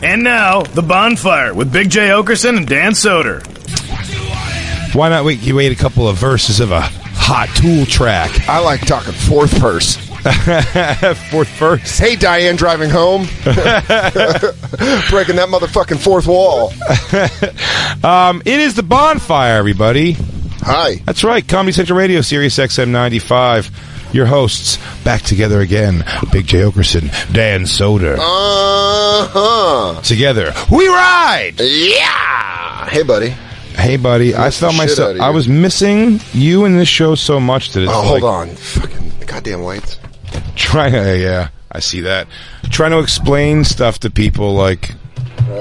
And now, The Bonfire with Big J. Okerson and Dan Soder. Why not wait a couple of verses of a hot Tool track? I like talking fourth verse. Fourth verse. Hey, Diane driving home. Breaking that motherfucking fourth wall. It is The Bonfire, everybody. Hi. That's right. Comedy Central Radio, Sirius XM 95. Your hosts, back together again. Big J. Okerson, Dan Soder. Together, we ride! Yeah! Hey, buddy. Hey, buddy. I felt myself... I was missing you in this show so much that it's hold on. Fucking goddamn lights. Yeah, I see that. Trying to explain stuff to people like,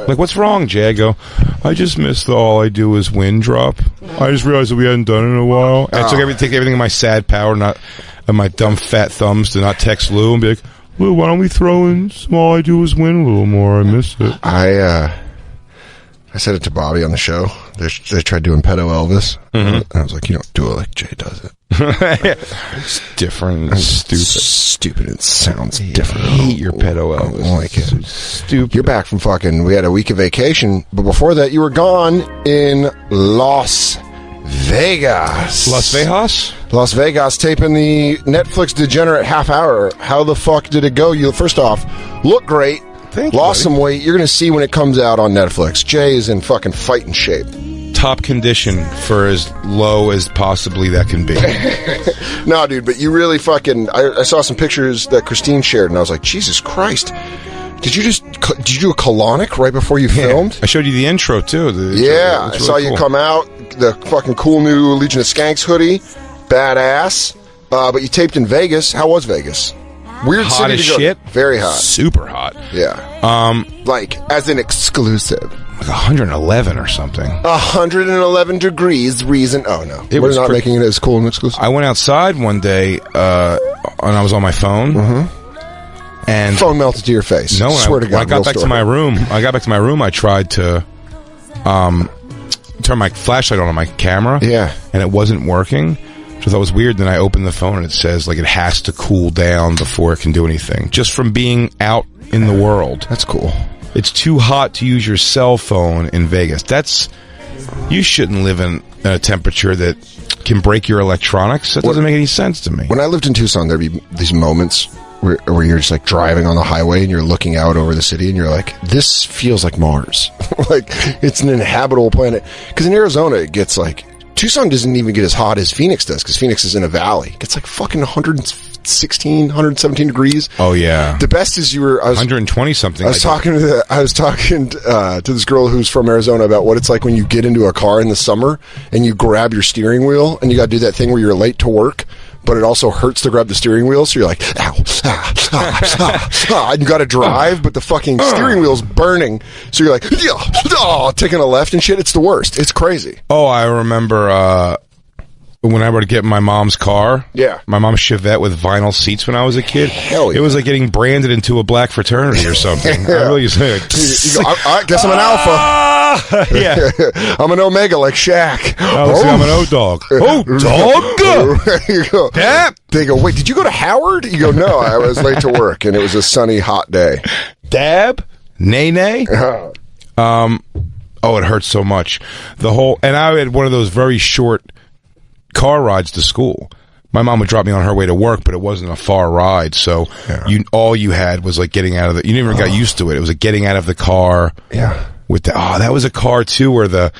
what's wrong, Jay? I go, I just missed the All I Do Is Win drop. I just realized that we hadn't done it in a while. And I take everything in my sad power, not of my dumb fat thumbs, to not text Lou and be like, Lou, why don't we throw in some All I Do Is Win a little more? I missed it. I said it to Bobby on the show. They tried doing pedo Elvis. And I was like, you don't do it like Jay does it. It's different and stupid. Stupid. It sounds different. I hate your pedo Elvis. I don't like it. Stupid. You're back from fucking... We had a week of vacation, but before that, you were gone in Las Vegas. Las Vegas? Las Vegas, taping the Netflix Degenerate half hour. How the fuck did it go? You, first off, look great. Thank you, Lost buddy. some weight. You're going to see when it comes out on Netflix. Jay is in fucking fighting shape. Top condition for as low as possibly that can be. No, dude, but you really fucking... I saw some pictures that Christine shared, and I was like, Jesus Christ. Did you do a colonic right before you filmed? I showed you the intro, too. I saw you come out, the fucking cool new Legion of Skanks hoodie. Badass. But you taped in Vegas. How was Vegas? Weird hot city as to go. shit. Very hot. Super hot. Yeah. Like, as an exclusive. Like 111 or something. 111 degrees reason. Oh, no. We're not making it as cool and exclusive. I went outside one day, and I was on my phone. And phone melted to your face. No, swear to God. When I got back to my room, I tried to turn my flashlight on my camera. Yeah. And it wasn't working. Which I thought was weird. Then I opened the phone and it says like it has to cool down before it can do anything. Just from being out in the world. That's cool. It's too hot to use your cell phone in Vegas. You shouldn't live in a temperature that can break your electronics. That doesn't make any sense to me. When I lived in Tucson, there'd be these moments where you're just like driving on the highway and you're looking out over the city and you're like, this feels like Mars. Like it's an inhabitable planet. Because in Arizona, it gets like, Tucson doesn't even get as hot as Phoenix does because Phoenix is in a valley. It gets like fucking 116, 117 degrees. Oh yeah. The best is I was 120 something. I was talking to this girl who's from Arizona about what it's like when you get into a car in the summer and you grab your steering wheel and you got to do that thing where you're late to work, but it also hurts to grab the steering wheel. So you're like, ow, and you got to drive, but the fucking steering wheel's burning. So you're like, taking a left and shit. It's the worst. It's crazy. Oh, I remember when I would get my mom's car. Yeah. My mom's Chevette with vinyl seats when I was a kid. Hell yeah. It was like getting branded into a black fraternity or something. Yeah. I really used to like, You go, I guess I'm an alpha. Yeah. I'm an omega like Shaq. I'm an O-dog. O-dog! There you go. Dab! They go, wait, did you go to Howard? You go, no, I was late to work, and it was a sunny, hot day. Dab? Nay-nay? It hurts so much. And I had one of those very short car rides to school. My mom would drop me on her way to work, but it wasn't a far ride, so all you had was like getting out of you never got used to it. It was like getting out of the car. Yeah. That was a car too where the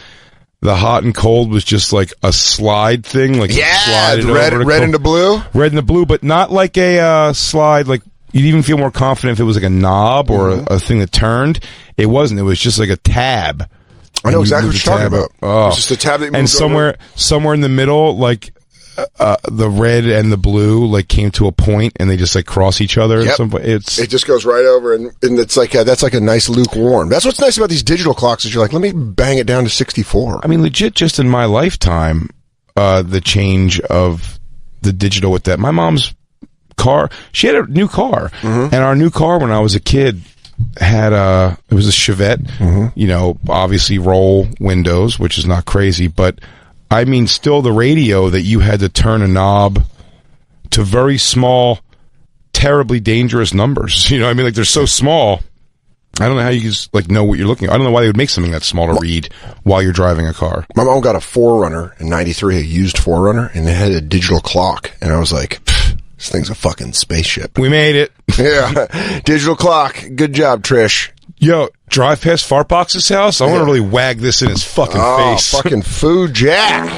hot and cold was just like a slide thing, like slide red and the blue, but not like a slide. Like you'd even feel more confident if it was like a knob or a thing that turned. It wasn't. It was just like a tab. I know exactly what you're talking about. Oh. It's just a tab that and somewhere in the middle, like the red and the blue, like came to a point, and they just like cross each other. Yep. At some point. It just goes right over, and it's like that's like a nice lukewarm. That's what's nice about these digital clocks is you're like, let me bang it down to 64. I mean, legit, just in my lifetime, the change of the digital with that. My mom's car, she had a new car, and our new car when I was a kid had it was a Chevette, obviously roll windows, which is not crazy, but I mean, still the radio that you had to turn a knob to very small, terribly dangerous numbers. You know what I mean? Like they're so small I don't know how you just like know what you're looking at. I don't know why they would make something that small to read while you're driving a car. My mom got a 4Runner in '93, a used 4Runner, and it had a digital clock. And I was like, this thing's a fucking spaceship. We made it. Yeah, digital clock. Good job, Trish. Yo, drive past Fartbox's house. I want to really wag this in his fucking face. Fucking Foo Jack.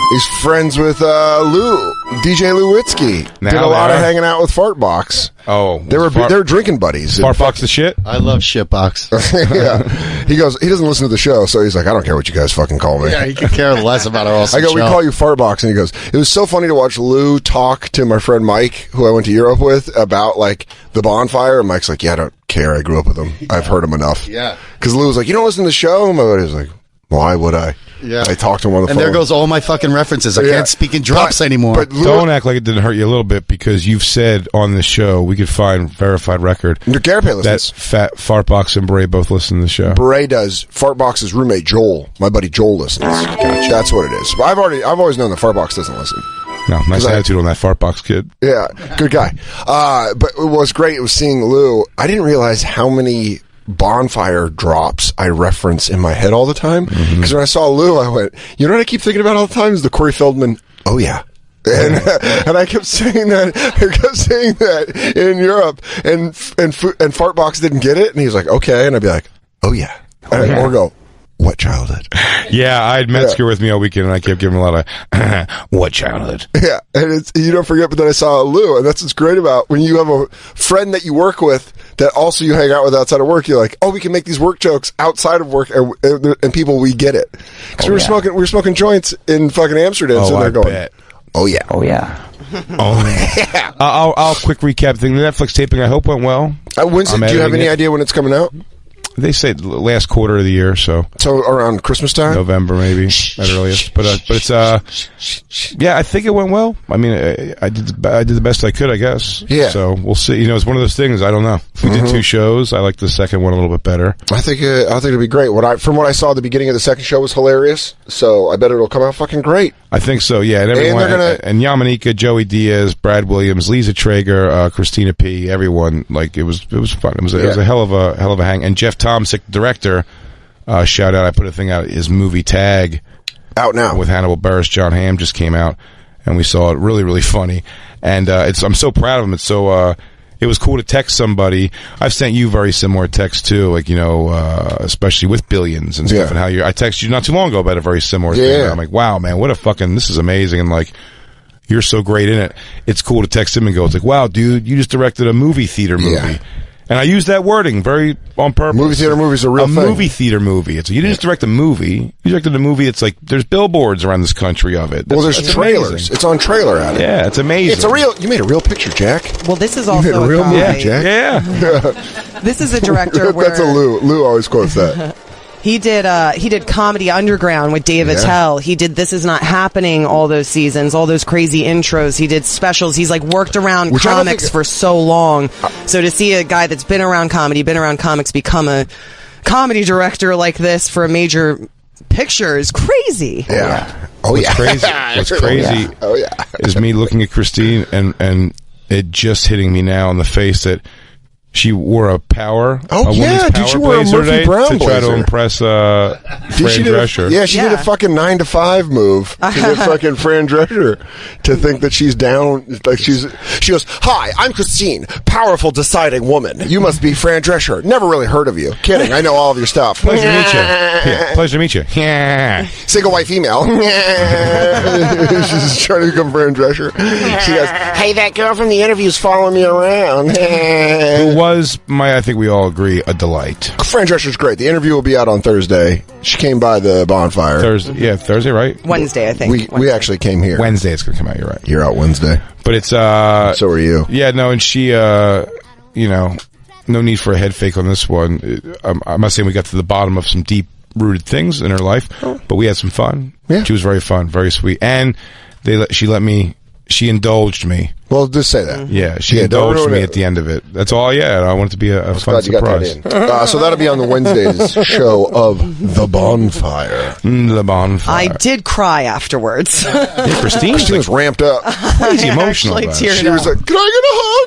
He's friends with Lou, DJ Lewitzki. Now Did a lot of they are? hanging out with Fartbox. Oh, They were drinking buddies. Fartbox the shit. I love shitbox. Yeah. He goes, he doesn't listen to the show, so he's like, I don't care what you guys fucking call me. Yeah, he could care less about our awesome I go, we show. call you Fartbox, and he goes, it was so funny to watch Lou talk to my friend Mike, who I went to Europe with, about like the Bonfire, and Mike's like, yeah, I don't care, I grew up with him. I've heard him enough. Yeah. Because Lou was like, you don't listen to the show? And my buddy was like, why would I? Yeah. I talked to him on the And phone. there goes all my fucking references. I Yeah. can't speak in drops anymore. But Lou, Don't act like it didn't hurt you a little bit because you've said on the show we could find verified record Garapay that listens. Fat Fartbox and Bray both listen to the show. Beret does. Fartbox's roommate Joel, my buddy Joel, listens. Gotcha. That's what it is. But I've always known that Fartbox doesn't listen. No, nice 'Cause attitude on that Fartbox kid. Yeah, good guy. But it was great. It was seeing Lou. I didn't realize how many Bonfire drops I reference in my head all the time. Because when I saw Lou, I went, you know what I keep thinking about all the time is the Corey Feldman, oh yeah. And and I kept saying that. I kept saying that in Europe, and Fartbox didn't get it, and he's like, okay, and I'd be like, oh yeah, or go, what childhood? Yeah, I had Metzger with me all weekend, and I kept giving him a lot of what childhood. Yeah, and it's, you don't forget. But then I saw Lou, and that's what's great about when you have a friend that you work with that also you hang out with outside of work. You're like, oh, we can make these work jokes outside of work, and people, we get it because we were smoking joints in fucking Amsterdam, so they're going, bet. oh yeah. Oh, yeah. I'll quick recap thing. The Netflix taping, I hope, went well. When's it, do you have any idea when it's coming out? They say last quarter of the year, so around Christmas time, November maybe at earliest. But it's yeah, I think it went well. I mean, I did the best I could, I guess. Yeah. So we'll see. You know, it's one of those things. I don't know. We did 2 shows. I like the second one a little bit better. I think it'll be great. From what I saw, the beginning of the second show was hilarious. So I bet it'll come out fucking great. I think so. Yeah, and everyone, and Yamanika, Joey Diaz, Brad Williams, Lisa Traeger, Christina P. Everyone, like it was fun. It was a hell of a hang. And Jeff Tomsic, director, shout out. I put a thing out. His movie Tag out now with Hannibal Buress. John Hamm just came out, and we saw it. Really, really funny. And I'm so proud of him. It's so. It was cool to text somebody. I've sent you very similar texts too, like, you know, especially with Billions and stuff, and how I texted you not too long ago about a very similar thing. I'm like, wow, man, what a fucking, this is amazing. And like, you're so great in it. It's cool to text him and go, it's like, wow, dude, you just directed a movie theater movie. Yeah. And I use that wording very on purpose. Movie theater movie is a real thing. A movie theater movie. It's you didn't just direct a movie. You directed a movie. It's like there's billboards around this country of it. There's trailers. Amazing. It's on Trailer Addict. Yeah, it's amazing. It's a real. You made a real picture, Jack. Well, this is You also made a real movie, guy. Jack. Yeah. This is a director where That's a Lou. Lou always quotes that. he did Comedy Underground with Dave Attell. He did This Is Not Happening all those seasons, all those crazy intros. He did specials. He's like worked around comics for so long. So to see a guy that's been around comedy, been around comics, become a comedy director like this for a major picture is crazy. Yeah. Oh yeah. What's crazy Oh yeah. is me looking at Christine and it just hitting me now in the face that she wore a power. Oh, yeah. Did she wear a blazer Murphy today Brown to try to blazer? impress Fran Drescher? Yeah, she did a fucking 9 to 5 move to get fucking Fran Drescher to think that she's down. Like she goes, "Hi, I'm Christine, powerful, deciding woman. You must be Fran Drescher. Never really heard of you. Kidding. I know all of your stuff. Pleasure to meet you. Yeah, pleasure to meet you. Yeah. Single white female. She's trying to become Fran Drescher. She goes, "Hey, that girl from the interview's following me around." Who was I think we all agree, a delight. Fran Drescher's great. The interview will be out on Thursday. She came by the Bonfire. Thursday, right? Wednesday, I think. We actually came here. Wednesday it's going to come out, you're right. You're out Wednesday. But it's, so are you. Yeah, no, and she, you know, no need for a head fake on this one. I'm not saying we got to the bottom of some deep-rooted things in her life, but we had some fun. Yeah. She was very fun, very sweet. And she indulged me Well, just say that. Yeah, she don't indulged ruin me it. at the end of it. That's all. Yeah, I want it to be a fun Glad you got surprise. that in. So that'll be on the Wednesday's show of The Bonfire. The Bonfire. I did cry afterwards. Yeah, Christine was ramped up. crazy emotional. I about actually it. teared She was up. like, "Can I get a hug?"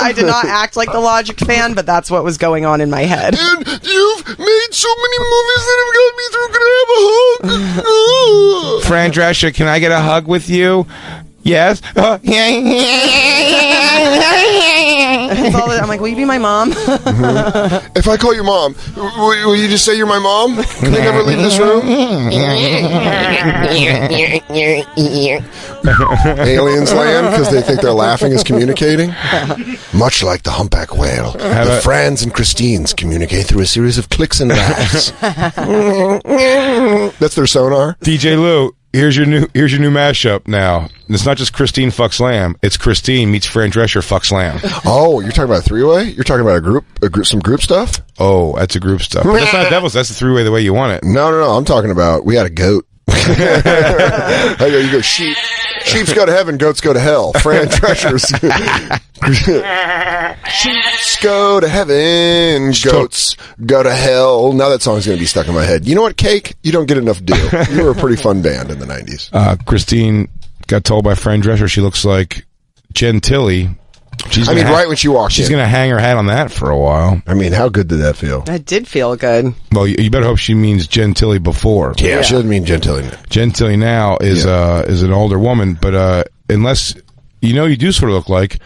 I did not act like the Logic fan, but that's what was going on in my head. And you've made so many movies that have got me through. Can I have a hug? Fran Drescher, can I get a hug with you? Yes. That's all that- I'm like, will you be my mom? If I call you mom, will you just say you're my mom? Can I never leave this room? Aliens land because they think their laughing is communicating. Much like the humpback whale, the Frans and Christines communicate through a series of clicks and laughs. That's their sonar. DJ Lou, here's your new mashup now. It's not just Christine fucks Lamb. It's Christine meets Fran Drescher fucks Lamb. Oh, you're talking about a three-way? You're talking about some group stuff? Oh, that's a group stuff. But that's not Devils. That's the three-way the way you want it. No. I'm talking about we had a goat. You go sheep. Sheeps go to heaven, goats go to hell. Fran Drescher's. Sheeps go to heaven, goats go to hell. Now that song's going to be stuck in my head. You know what, Cake? You don't get enough due. You were a pretty fun band in the 90s. Christine got told by Fran Drescher she looks like Jen Tilly. Right when she walked in. She's going to hang her hat on that for a while. I mean, how good did that feel? That did feel good. Well, you better hope she means Jen Tilly before. Yeah, she doesn't mean gentility. Jen Tilly now is an older woman, but unless you do sort of look like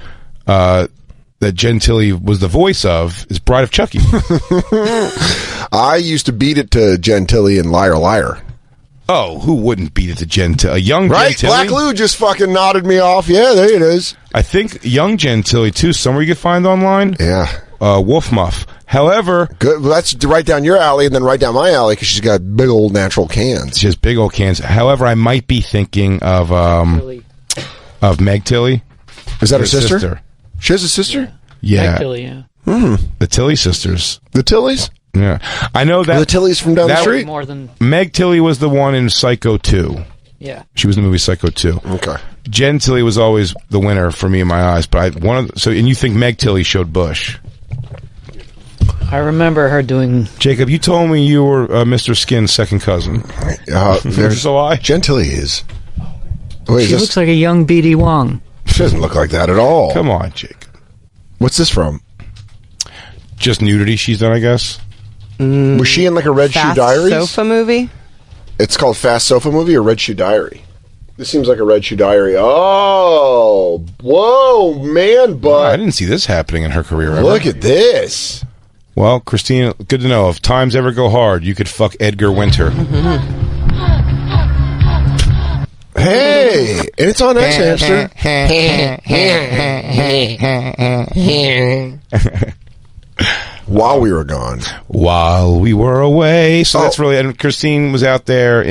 that Jen Tilly was the voice of is Bride of Chucky. I used to beat it to Gentilly and Liar Liar. Oh, who wouldn't beat it to Jen Tilly? A young Right? Jen Tilly? Black Lou just fucking nodded me off. Yeah, there it is. I think young Jen Tilly, too, somewhere you could find online. Yeah. Wolf Muff. However... Good. Well, that's right down your alley and then right down my alley because she's got big old natural cans. She has big old cans. However, I might be thinking of Meg Tilly. Is that her sister? She has a sister? Yeah. Meg Tilly, yeah. The Tilly sisters. The Tillys? Yeah. I know that... The Tillys from down the street? More than, Meg Tilly was the one in Psycho 2. yeah. She was in the movie Psycho 2. Okay. Jen Tilly was always the winner for me in my eyes, but and you think Meg Tilly showed Bush. I remember her doing... Jacob, you told me you were Mr. Skin's second cousin. So I? Jen Tilly is. Wait, She looks like a young B.D. Wong. She doesn't look like that at all. Come on, Jacob. What's this from? Just nudity she's done, I guess. Was she in like a Red Shoe Fast Diaries? sofa movie? It's called Fast Sofa Movie or Red Shoe Diary? This seems like a Red Shoe Diary. Oh, whoa, man, I but didn't see this happening in her career ever. look at this. Well, Christina, good to know. If times ever go hard, you could fuck Edgar Winter. Hey, and it's on X Hamster. While we were gone. While we were away. So Oh. that's really... And Christine was out there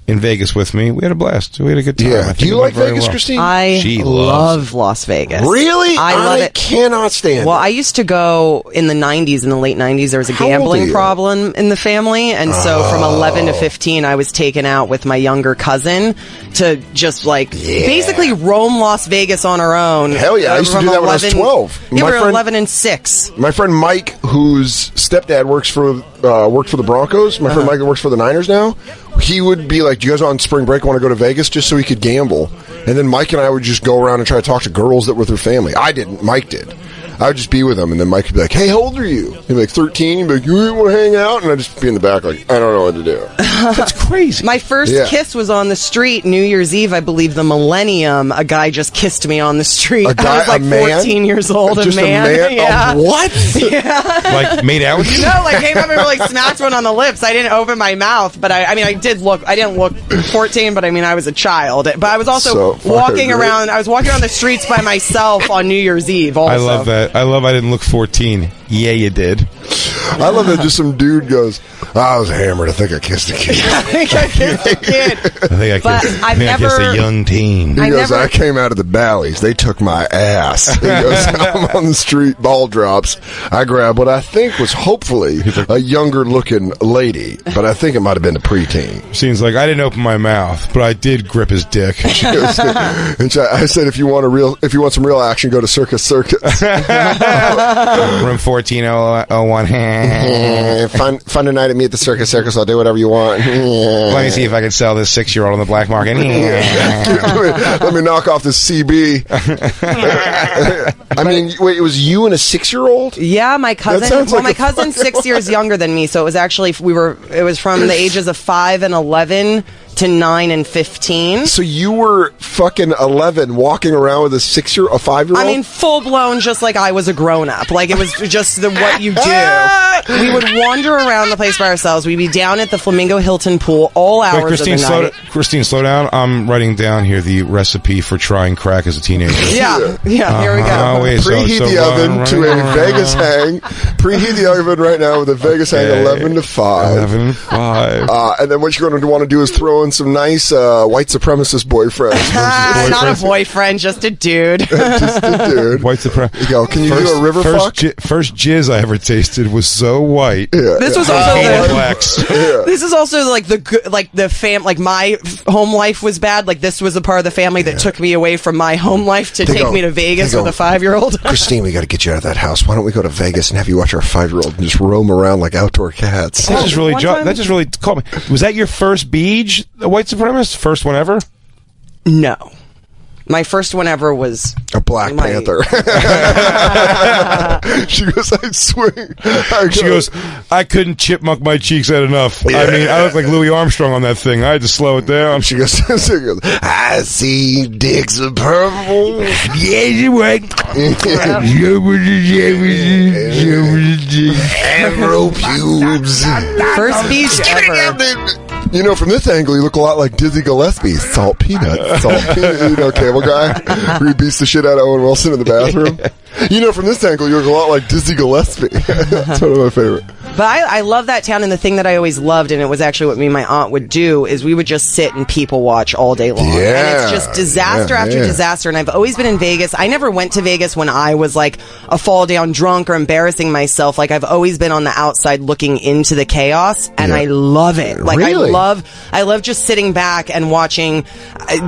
in Vegas with me. We had a blast. We had a good time. I Yeah. think Do you it went like very Vegas, well. Christine? She I loves love Las Vegas. Really? I love it. Cannot stand Well, it. I used to go in the 90s, in the late 90s. There was a How old are gambling you? problem in the family. And so from 11 to 15, I was taken out with my younger cousin to just basically roam Las Vegas on our own. Hell yeah. I used to From do that when I was 12. Yeah, My we were friend- 11 and 6. My friend Mike, whose stepdad worked for the Broncos, my friend Mike that works for the Niners now, he would be like, do you guys on spring break want to go to Vegas just so he could gamble? And then Mike and I would just go around and try to talk to girls that were with their family. I didn't. Mike did. I would just be with him, and then Mike would be like, hey, how old are you? He'd be like, 13. He'd be like, you want to hang out? And I'd just be in the back like, I don't know what to do. That's crazy. My first Yeah. kiss was on the street, New Year's Eve, I believe, the millennium. A guy just kissed me on the street. A guy- I was like a man? 14 years old. Just a man. a man? Yeah. What? Like, made out with you? No, came up and smacked one on the lips. I didn't open my mouth, but I didn't look 14, but I was a child. But I was also So fucking walking great. around, I was walking around the streets by myself on New Year's Eve also. I love that. I didn't look 14. Yeah, you did. I love that just some dude goes, I was hammered. I think I kissed a kid. I think I kissed a kid. I kissed a young teen. He goes, I came out of the Bally's. They took my ass. He goes, I'm on the street, ball drops. I grabbed what I think was hopefully a younger looking lady, but I think it might have been a preteen. Seems like I didn't open my mouth, but I did grip his dick. And I said, if you want some real action, go to Circus. Room 1401. Fun tonight at me at the Circus. I'll do whatever you want. Let me see if I can sell this 6-year-old on the black market. Let me knock off this CB. I mean, wait, it was you and a 6-year-old? Yeah, my cousin. Well, my cousin's 6 years younger than me, so it was actually it was from the ages of 5 and 11 to 9 and 15. So you were fucking 11 walking around with a 5-year-old? I mean, full blown, just like I was a grown up. Like, it was just what you do. We would wander around the place by ourselves. We'd be down at the Flamingo Hilton pool all hours of the night. Christine, slow down. I'm writing down here the recipe for trying crack as a teenager. Yeah, here we go. Preheat the oven to a Vegas hang. Preheat the oven right now with a Vegas hang 11 to 5. 11 to 5. And then what you're going to want to do is throw in some nice white supremacist boyfriends. Not a boyfriend, just a dude. Just a dude. White supremacist. You go, can you do a river fuck? First jizz I ever tasted was so white. Yeah, this was also This is also like my home life was bad. Like, this was a part of the family that took me away from my home life to take me to Vegas with a 5-year-old. Christine, we got to get you out of that house. Why don't we go to Vegas and have you watch our 5-year-old and just roam around like outdoor cats? That just really caught me. Was that your first beach, a white supremacist? First one ever? No. My first one ever was a Black Panther. She goes, I swing. She goes, I couldn't chipmunk my cheeks out enough. Yeah. I mean, I look like Louis Armstrong on that thing. I had to slow it down. She goes, I see dicks of purple. Yeah, you right. Afro pubes. First beach ever. You know, from this angle, you look a lot like Dizzy Gillespie. Salt peanuts. You know, cable guy who beats the shit out of Owen Wilson in the bathroom. You know, from this angle, you look a lot like Dizzy Gillespie. That's one of my favorite. But I love that town, and the thing that I always loved, and it was actually what me and my aunt would do, is we would just sit and people watch all day long. Yeah. And it's just disaster after disaster. And I've always been in Vegas. I never went to Vegas when I was like a fall down drunk or embarrassing myself. Like, I've always been on the outside looking into the chaos, and I love it. Like, really? I love just sitting back and watching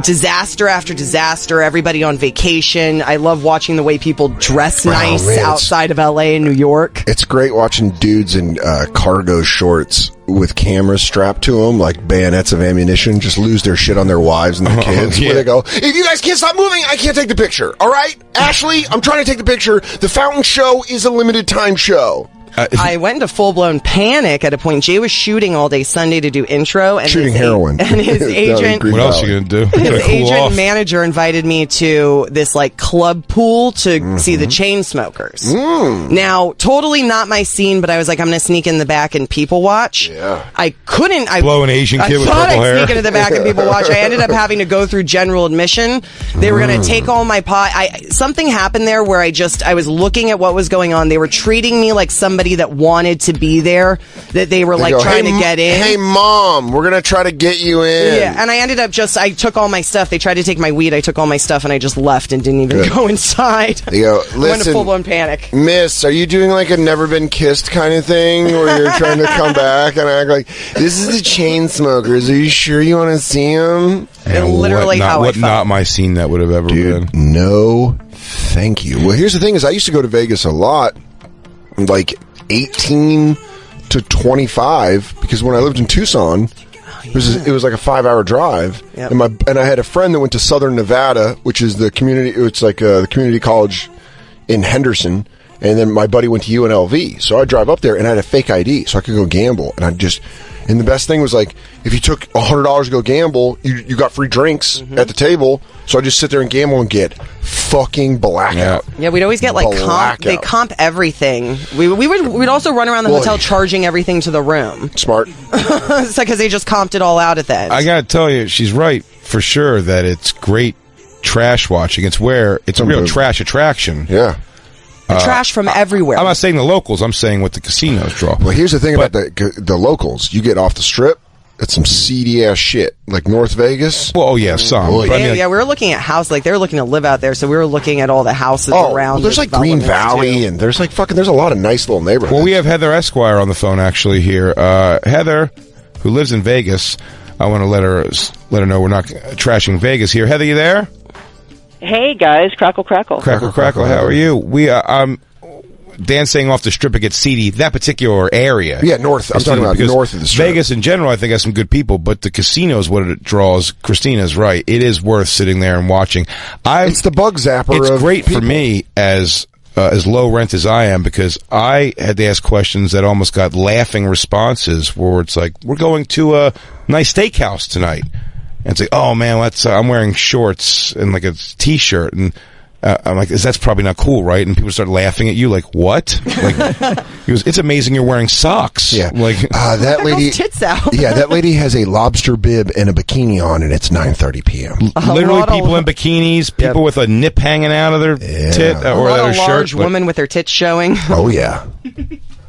disaster after disaster, everybody on vacation. I love watching the way people dress nice outside of LA and New York. It's great watching dudes in cargo shorts with cameras strapped to them, like bayonets of ammunition, just lose their shit on their wives and their kids. Where they go, if you guys can't stop moving, I can't take the picture. All right? Ashley, I'm trying to take the picture. The fountain show is a limited time show. I went into full-blown panic at a point. Jay was shooting all day Sunday to do intro. And shooting heroin. And his agent... What else are you going to do? His agent manager invited me to this, like, club pool to see the Chainsmokers. Now, totally not my scene, but I was like, I'm going to sneak in the back and people watch. Yeah. I couldn't... Blow an Asian kid with purple hair. I sneak into the back and people watch. I ended up having to go through general admission. They were going to take all my pot. Something happened there where I was looking at what was going on. They were treating me like somebody that wanted to be there, that they were trying to get in. Hey, Mom, we're going to try to get you in. Yeah, and I ended up I took all my stuff. They tried to take my weed. I took all my stuff and I just left and didn't even go inside. You go, listen, went into full-blown panic. Miss, are you doing like a never been kissed kind of thing where you're trying to come back and act like, this is the Chainsmokers. Are you sure you want to see them? And literally how I felt. Not my scene that would have ever been. No, thank you. Well, here's the thing is I used to go to Vegas a lot, like 18 to 25, because when I lived in Tucson, it was like a 5-hour drive. Yep. And I had a friend that went to Southern Nevada, which is the community. It's like the community college in Henderson. And then my buddy went to UNLV, so I drive up there and I had a fake ID, so I could go gamble. And the best thing was, like, if you took $100 to go gamble, you got free drinks at the table. So I just sit there and gamble and get fucking blackout. Yeah, we'd always get like they comp everything. We'd also run around the hotel charging everything to the room. Smart. It's like because they just comped it all out at the end. I gotta tell you, she's right for sure that it's great trash watching. It's a real trash attraction. Yeah. trash from everywhere. I'm not saying the locals. I'm saying what the casinos draw. Well, here's the thing about the locals. You get off the strip, it's some seedy ass shit, like North Vegas. Well, oh yeah, some. Oh, But I mean, like, we were looking at house, like they were looking to live out there, so we were looking at all the houses around. Well, there's the like Green developments, Valley, too. and there's like there's a lot of nice little neighborhoods. well, we have Heather Esquire on the phone actually here. Heather, who lives in Vegas. I want to let her know we're not trashing Vegas here. Heather, you there? Hey guys, crackle. Crackle. How are you? We Dan's saying off the strip it gets seedy. That particular area, Yeah, north. I'm talking about because north of the strip. Vegas in general, I think has some good people, but the casinos, what it draws. Christina's right. It is worth sitting there and watching. It's the bug zapper. It's of great people. for me as low rent as I am, because I had to ask questions that almost got laughing responses where it's like, we're going to a nice steakhouse tonight. And it's like, oh man, I'm wearing shorts and like a t-shirt. And I'm like, that's probably not cool, right? And people start laughing at you like, what? Like, he goes, it's amazing you're wearing socks. Yeah, like that lady. Tits out. Yeah, that lady has a lobster bib and a bikini on, and it's 9:30 p.m. literally people in bikinis, people with a nip hanging out of their tit A or lot their of shirt. large women with their tits showing. Oh yeah.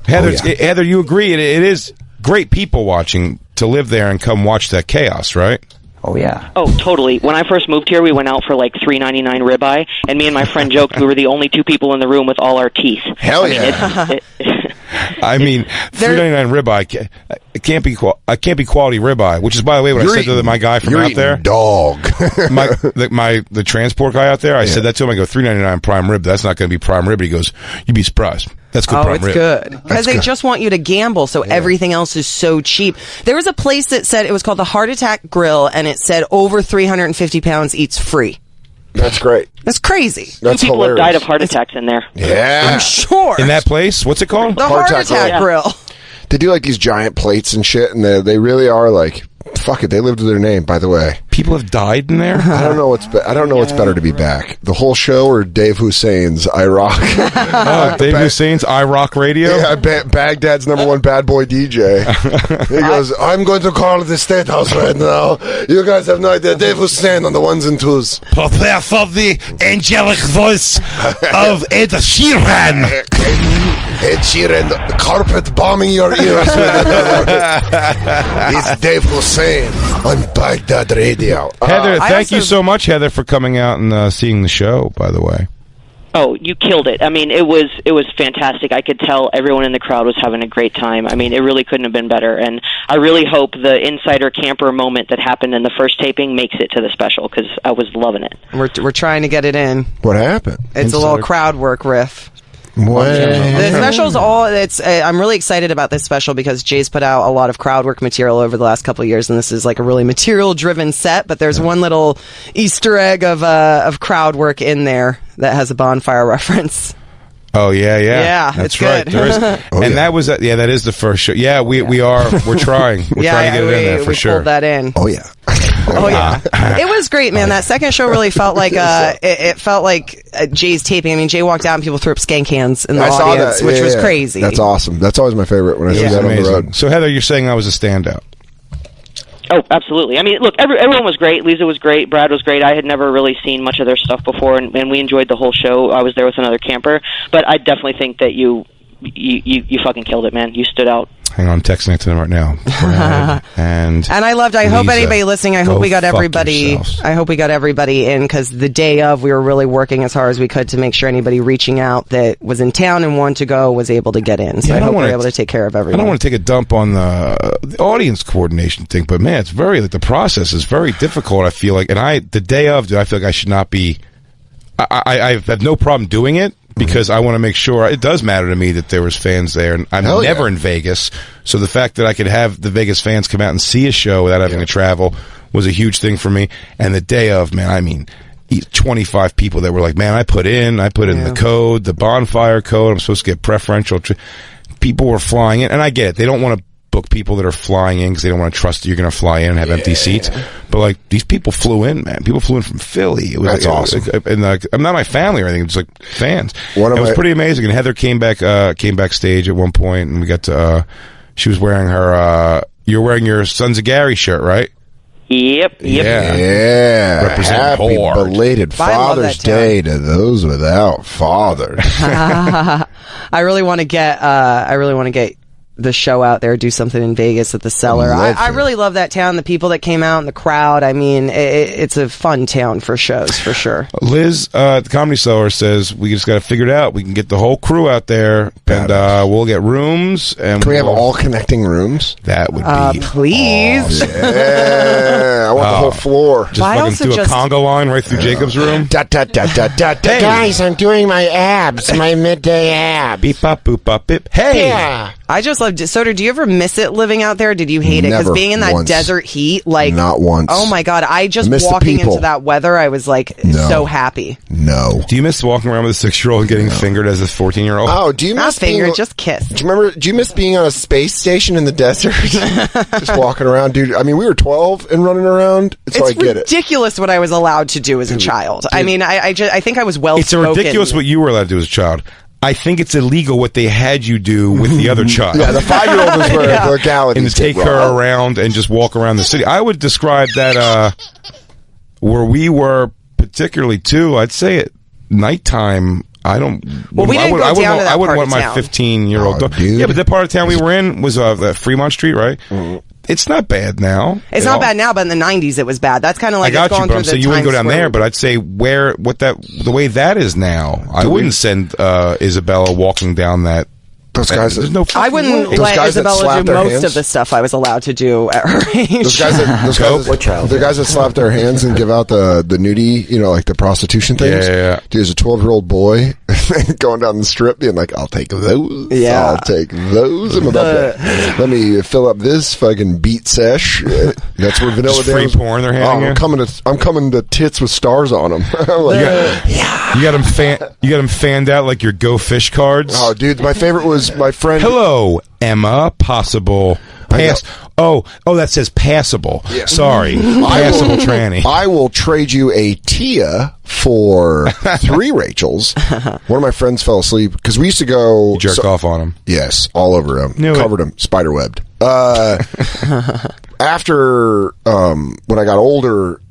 Heather, you agree? It is great people watching to live there and come watch that chaos, right? Oh, yeah. Oh, totally. When I first moved here, we went out for like $3.99 ribeye, and me and my friend joked we were the only two people in the room with all our teeth. Hell yeah. I mean, $3.99 ribeye. It can't be quality ribeye. Which is, by the way, what I said to my guy from out there. Dog. the transport guy out there. I said that to him. I go, $3.99 prime rib. That's not going to be prime rib. He goes, you'd be surprised. That's good prime it's rib. good. Because they just want you to gamble, so everything else is so cheap. There was a place that said, it was called the Heart Attack Grill, and it said over 350 pounds eats free. That's great. That's crazy. That's Two people hilarious. have died of heart attacks in there. Yeah. I'm sure. In that place? What's it called? The Heart Attack Grill. They do like these giant plates and shit, and they really are like, fuck it. They lived with their name, by the way. People have died in there? I don't know what's better to be back. The whole show or Dave Hussein's I Rock? Dave Hussein's I Rock Radio? Yeah, Baghdad's #1 bad boy DJ. He goes, I'm going to call the State House right now. You guys have no idea. Dave Hussein on the ones and twos. Prepare for the angelic voice of Ed Sheeran. Ed Sheeran, carpet bombing your ears. It's Dave Hussein on Baghdad Radio. Heather, thank you so much, Heather, for coming out and seeing the show, by the way. Oh, you killed it. I mean, it was fantastic. I could tell everyone in the crowd was having a great time. I mean, it really couldn't have been better. And I really hope the insider camper moment that happened in the first taping makes it to the special, because I was loving it. We're trying to get it in. What happened? It's a little crowd work riff. What? The special's I'm really excited about this special because Jay's put out a lot of crowd work material over the last couple of years, and this is like a really material driven set, but there's one little Easter egg of crowd work in there that has a Bonfire reference. Oh yeah. Yeah, that's it's right. good. There is, that was that is the first show. Yeah, we're trying. We're trying to get it in there for sure. Pulled that in. Oh yeah. Oh yeah, it was great, man. That second show really felt like it felt like Jay's taping. I mean, Jay walked out and people threw up skank cans in the audience, which was crazy. That's awesome. That's always my favorite when I see that on the road. So Heather, you're saying I was a standout? Oh, absolutely. I mean, look, everyone was great. Lisa was great. Brad was great. I had never really seen much of their stuff before, and we enjoyed the whole show. I was there with another camper, but I definitely think that you fucking killed it, man. You stood out. Hang on, I'm texting it to them right now. Brad and I loved. I hope anybody listening. I hope we got everybody. Yourselves. I hope we got everybody in, because the day of, we were really working as hard as we could to make sure anybody reaching out that was in town and wanted to go was able to get in. So I hope we're able to take care of everyone. I don't want to take a dump on the audience coordination thing, but man, it's very the process is very difficult. I feel like, and the day of, I feel like I should not be. I have no problem doing it, because I want to make sure it does matter to me that there was fans there, and I'm never in Vegas, so the fact that I could have the Vegas fans come out and see a show without having to travel was a huge thing for me. And the day of, man, I mean, 25 people that were like, man, I put in the code, the Bonfire code, I'm supposed to get preferential. People were flying in, and I get it. They don't want to book people that are flying in because they don't want to trust that you're going to fly in and have empty seats. But like, these people flew in, man. People flew in from Philly. That's awesome. And I'm not my family or anything. It's like fans. It was pretty amazing. And Heather came backstage at one point, and we got to. She was wearing her. You're wearing your Sons of Gary shirt, right? Yep. Yeah. Represent Happy hard. belated I love Father's that town. Day to those without fathers. I really want to get the show out there, do something in Vegas at the Cellar. I really love that town, the people that came out and the crowd. I mean, it's a fun town for shows, for sure. Liz at the Comedy Cellar says we just got to figure it out. We can get the whole crew out there, and we'll get rooms. And Can we have all connecting rooms? That would be Please. Yeah, I want the whole floor. just Well, I fucking also do a just- Congo line right through Jacob's room. Guys, I'm doing my abs, my midday abs. Beep bop boop bop bip. Hey, Yeah. I just loved it. Soder, do you ever miss it living out there? Did you hate it? Because Never being in that once. desert heat, like... Not once. Oh my God. I just Miss the walking people. into that weather, I was like No. so happy. No. do you miss walking around with a 6-year-old and getting fingered as a 14-year-old? Oh, do you Not miss being? finger, just kiss. Do you remember? Do you miss being on a space station in the desert, just walking around, dude? I mean, we were 12 and running around, so I It's get it. ridiculous what I was allowed to do as a child. I mean, I think I was well It's ridiculous what you were allowed to do as a child. I think it's illegal what they had you do with the other child. Yeah, the 5-year-old is where the legalities And to take get her wrong. around and just walk around the city. I would describe that where we were particularly too. I'd say at nighttime. I don't. Well, we didn't go down to that I wouldn't part want of my town. 15-year-old. Oh, dude. Yeah, but that part of town we were in was that Fremont Street, right? It's not bad now. It's not bad now, but in the 90s it was bad. That's kind of like I got it's you, going but through I'm the saying you wouldn't go Times down there. Square. But I'd say the way that is now, I wouldn't send Isabella walking down that. Those guys, There's no. I wouldn't Those let guys that Isabella slap do their most hands? of the stuff I was allowed to do at her age. those guys that slap their hands and give out the nudie, like the prostitution things. Yeah. Dude, there's a 12-year-old boy going down the strip being like, "I'll take those. Yeah. I'll take those. I'm about to let me fill up this fucking beat sesh." That's where Vanilla Just free Dan's- porn they're handing you? I'm coming to tits with stars on them. Like, You got them fanned out like your Go Fish cards. oh, dude, my favorite was my friend. Hello, Emma. Possible. Pass. Oh, that says passable. Sorry, passable tranny. I will trade you a Tia for 3 Rachels. One of my friends fell asleep because we used to go You jerk off on him. Yes, all over him, Knew it. covered him, spider webbed. After when I got older,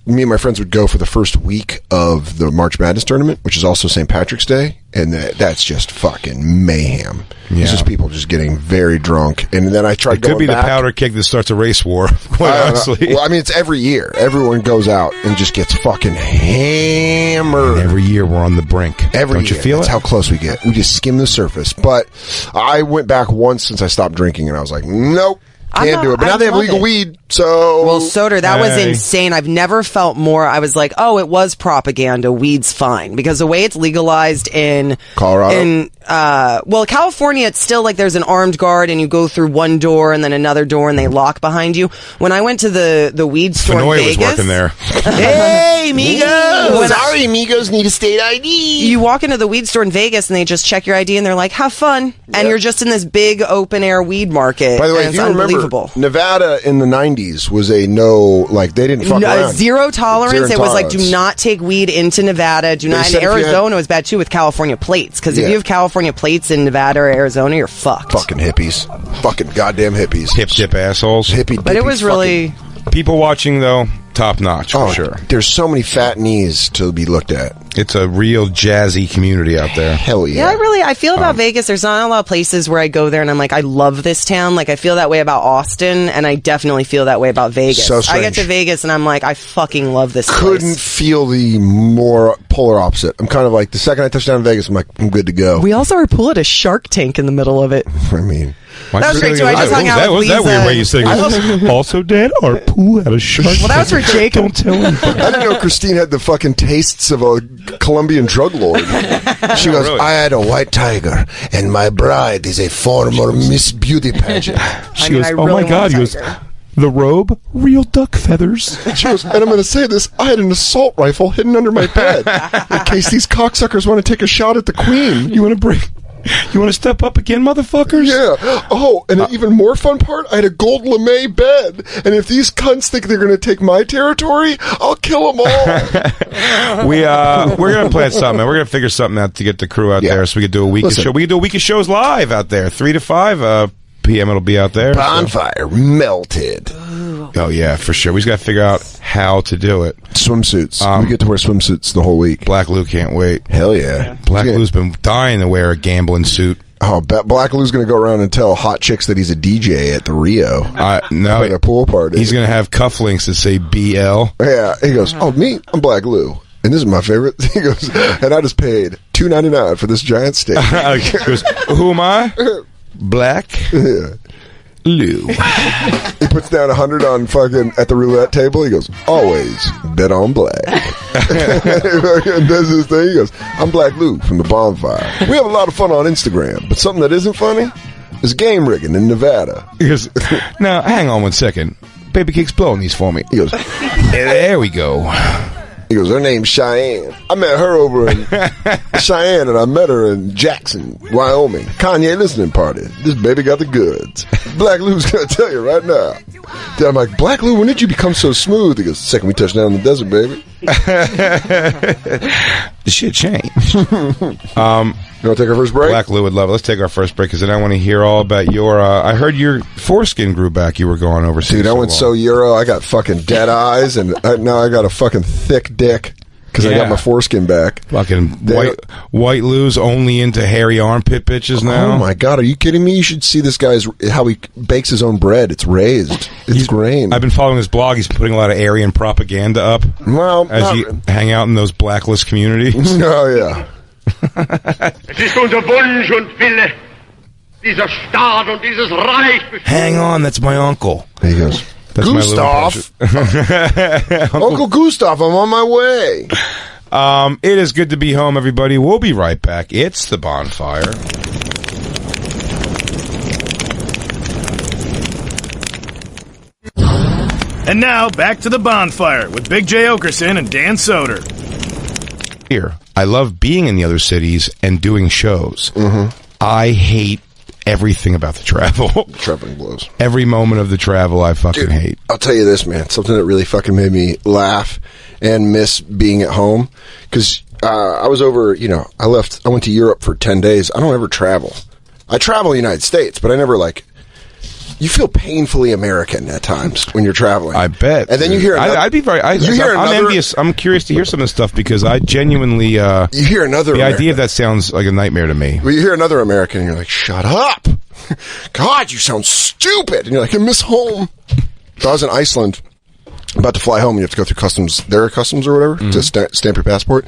me and my friends would go for the first week of the March Madness tournament, which is also St. Patrick's Day, and that's just fucking mayhem. Yeah. It's just people just getting very drunk, and then I tried It going could be back. the powder keg that starts a race war. Quite I don't know. honestly, Well, I mean, it's every year. Everyone goes out and just gets fucking hammered. every year we're on the brink. Every Don't year. you feel That's it? how close we get. We just skim the surface. But I went back once since I stopped drinking, and I was like, nope, can't do it. But now they have legal weed, so... Well, Soder, that was Hey. insane. I've never felt more. I was like, oh, it was propaganda. Weed's fine. Because the way it's legalized in Colorado? California, it's still like there's an armed guard and you go through one door and then another door and they lock behind you. When I went to the weed store Fenoy in was Vegas, working there. Hey, amigos! Sorry, amigos, need a state ID. You walk into the weed store in Vegas and they just check your ID and they're like, have fun. And you're just in this big open air weed market. By the way, and if it's you remember, unbelievable. Nevada in the 90s was a they didn't fuck around. Zero tolerance. Zero It was like, do tolerance. not take weed into Nevada. Do not. said And if you had- Arizona was bad too with California plates. Because if Yeah. you have California plates in Nevada or Arizona, you're fucked. Fucking hippies. Fucking goddamn hippies. Hip dip assholes. Hippie But it dippy was fucking- really. People watching though, top notch for Oh, sure. There's so many fat knees to be looked at. It's a real jazzy community out there. Hell yeah. Yeah, I feel about Vegas. There's not a lot of places where I go there and I'm like, I love this town. Like, I feel that way about Austin, and I definitely feel that way about Vegas. So I get strange. to Vegas and I'm like, I fucking love this Couldn't place. feel the more polar opposite. I'm kind of like, the second I touch down in Vegas, I'm like, I'm good to go. We also are pulling a Shark Tank in the middle of it. I mean, Why That was you great, say too. I that? just hung out That with was that Lisa. weird way you saying. Also, Dad, our pool had a shark. Well, that was for Jacob. Don't tell anybody. I didn't know Christine had the fucking tastes of a Colombian drug lord. She goes, Really? I had a white tiger, and my bride is a former Miss Beauty pageant. She mean, goes, I "Oh really my God!" want He goes, tiger. "The robe, real duck feathers." She goes, and I'm going to say this, I had an assault rifle hidden under my bed in case these cocksuckers want to take a shot at the queen. You want to break? You want to step up again, motherfuckers? Yeah. Oh, and an even more fun part, I had a gold lame bed, and if these cunts think they're going to take my territory, I'll kill them all. We're gonna plan something. Man. We're gonna figure something out to get the crew out Yeah. there, so we can do a week of Listen. show. We can do a week of shows live out there, 3 to 5 p.m. It'll be out there. so. Bonfire melted. Oh yeah, for sure. We just got to figure out how to do it. Swimsuits. We get to wear swimsuits the whole week. Black Lou can't wait. Hell yeah. Black Lou's been dying to wear a gambling suit. Oh, Black Lou's going to go around and tell hot chicks that he's a DJ at the Rio. No, at a pool party. He's going to have cufflinks that say BL. Yeah, he goes, oh, me? I'm Black Lou. And this is my favorite. He goes, and I just paid $2.99 for this giant steak. He goes, who am I? Black Lou. He puts down 100 on fucking at the roulette table. He goes, always bet on black. And does this thing. He goes, I'm Black Lou from the Bonfire. We have a lot of fun on Instagram, but something that isn't funny is game rigging in Nevada. He goes, now, hang on 1 second. Baby Cake's blowing these for me. He goes, there we go. He goes, her name's Cheyenne. I met her over in Cheyenne, and I met her in Jackson, Wyoming. Kanye listening party. This baby got the goods. Black Lou's going to tell you right now. Then I'm like, Black Lou, when did you become so smooth? He goes, the second we touched down in the desert, baby. The shit changed. You want to take our first break? Black Lou would love it. Let's take our first break because then I want to hear all about your. I heard your foreskin grew back. You were going overseas. Dude, I went so Euro. I got fucking dead eyes, and now I got a fucking thick dick because I got my foreskin back. Fucking white Lou's only into hairy armpit bitches now. Oh my god, are you kidding me? You should see this guy's how he bakes his own bread. It's raised. It's grain. I've been following his blog. He's putting a lot of Aryan propaganda up. Well, as you hang out in those blacklist communities. Oh yeah. Es ist unser Wunsch und Wille, dieser Staat und dieses Reich. Hang on, that's my uncle. There he goes. That's Gustav. Uncle Gustav, I'm on my way. It is good to be home, everybody. We'll be right back. It's the Bonfire. And now, back to the Bonfire with Big J. Okerson and Dan Soder. Here, I love being in the other cities and doing shows. Mm-hmm. I hate everything about the travel. Traveling blows. Every moment of the travel I fucking hate. I'll tell you this, man. Something that really fucking made me laugh and miss being at home. Because I was over, I went to Europe for 10 days. I don't ever travel. I travel the United States, but I never you feel painfully American at times when you're traveling. I bet. And then you hear I'm envious. I'm curious to hear some of this stuff because I genuinely you hear another the American. idea of that sounds like a nightmare to me. Well, you hear another American and you're like, shut up. God, you sound stupid. And you're like, I miss home. So I was in Iceland. I'm about to fly home and you have to go through customs, their customs or whatever, to stamp your passport.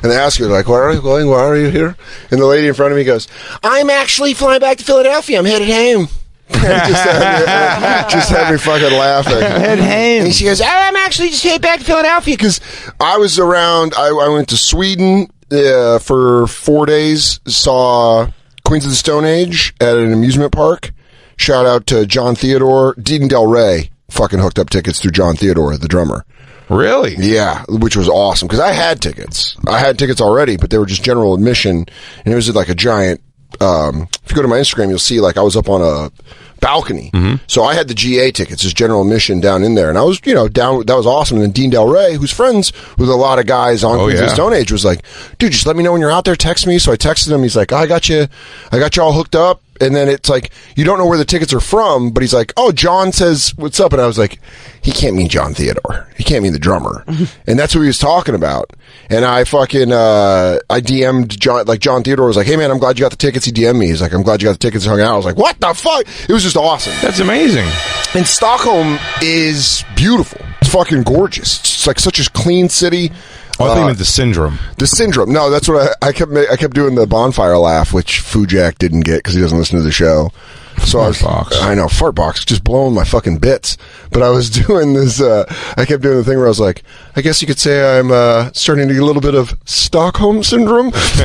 And they ask you, like, where are you going? Why are you here? And the lady in front of me goes, I'm actually flying back to Philadelphia. I'm headed home. just had me fucking laughing. Head home. And she goes, I'm actually just headed back to Philadelphia because I was around. I went to Sweden for 4 days. Saw Queens of the Stone Age at an amusement park. Shout out to John Theodore. Dean Del Rey fucking hooked up tickets through John Theodore, the drummer. Really? Yeah, which was awesome because I had tickets. I had tickets already, but they were just general admission, and it was like a giant. If you go to my Instagram, you'll see I was up on a balcony. Mm-hmm. So I had the GA tickets, just general admission down in there. And I was, down, that was awesome. And then Dean Del Rey, who's friends with a lot of guys on Queens of the Stone Age, was like, dude, just let me know when you're out there, text me. So I texted him. He's like, I got you all hooked up. And then it's like, you don't know where the tickets are from, but he's like, oh, John says, what's up? And I was like, he can't mean John Theodore. He can't mean the drummer. And that's who he was talking about. And I fucking, I DM'd John Theodore was like, hey man, I'm glad you got the tickets. He DM'd me. He's like, I'm glad you got the tickets and hung out. I was like, what the fuck? It was just awesome. That's amazing. And Stockholm is beautiful. It's fucking gorgeous. It's like such a clean city. I think you meant the syndrome. The syndrome. No, that's what I kept doing the Bonfire laugh, which Fujak didn't get because he doesn't listen to the show. So I know, Fartbox, just blowing my fucking bits. But I was doing this, I kept doing the thing where I was like, I guess you could say I'm starting to get a little bit of Stockholm syndrome. He's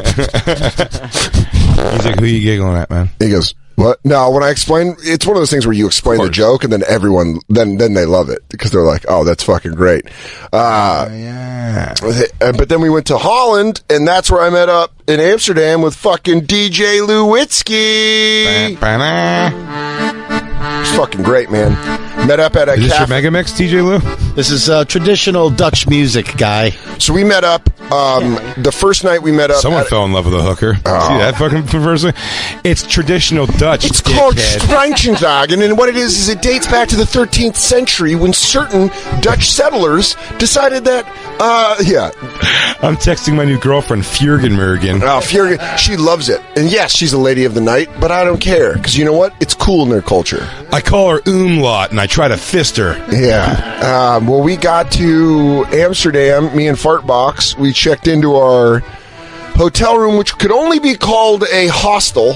like, who you giggling at, man? He goes, what? No, when I explain, it's one of those things where you explain the joke and then everyone, then they love it because they're like, oh, that's fucking great. Yeah. But then we went to Holland and that's where I met up in Amsterdam with fucking DJ Lewitsky. It's fucking great, man. Met up at a Is this your cafe. mega mix, TJ Lou? This is traditional Dutch music, guy. So we met up. The first night we met up. Someone fell in love with a hooker. See that fucking person? It's traditional Dutch. It's called dickhead. Stranchenzagen, and what it is it dates back to the 13th century when certain Dutch settlers decided that, I'm texting my new girlfriend, Fjergenmergen. Fjergen, she loves it. And yes, she's a lady of the night, but I don't care, because you know what? It's cool in their culture. I call her Umlaut, and I try to fist her. Yeah. Well, we got to Amsterdam, me and Fartbox. We checked into our hotel room, which could only be called a hostel.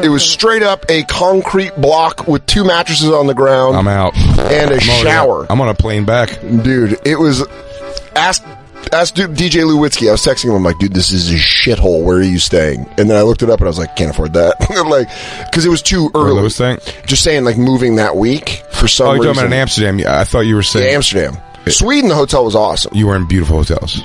It was straight up a concrete block with 2 mattresses on the ground. I'm out. And a shower. I'm on a plane back. Dude, it was... Ask DJ Lewitsky. I was texting him. I'm like, dude, this is a shithole. Where are you staying? And then I looked it up and I was like, can't afford that. Like, because it was too early. Lewis thing? Just saying, like, moving that week for some reason. Oh, you're talking about in Amsterdam. Yeah, I thought you were saying... Yeah, Amsterdam. Sweden, the hotel was awesome. You were in beautiful hotels.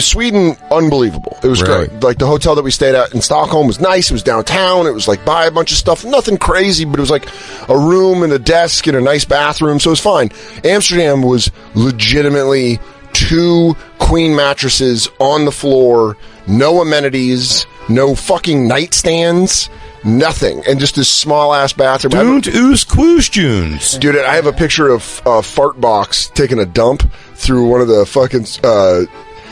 Sweden, unbelievable. It was great. Like, the hotel that we stayed at in Stockholm was nice. It was downtown. It was, like, by a bunch of stuff. Nothing crazy, but it was, like, a room and a desk and a nice bathroom, so it was fine. Amsterdam was legitimately 2 queen mattresses on the floor, no amenities, no fucking nightstands, nothing, and just this small-ass bathroom. Don't ooze questions. Dude, I have a picture of Fartbox taking a dump through one of the fucking...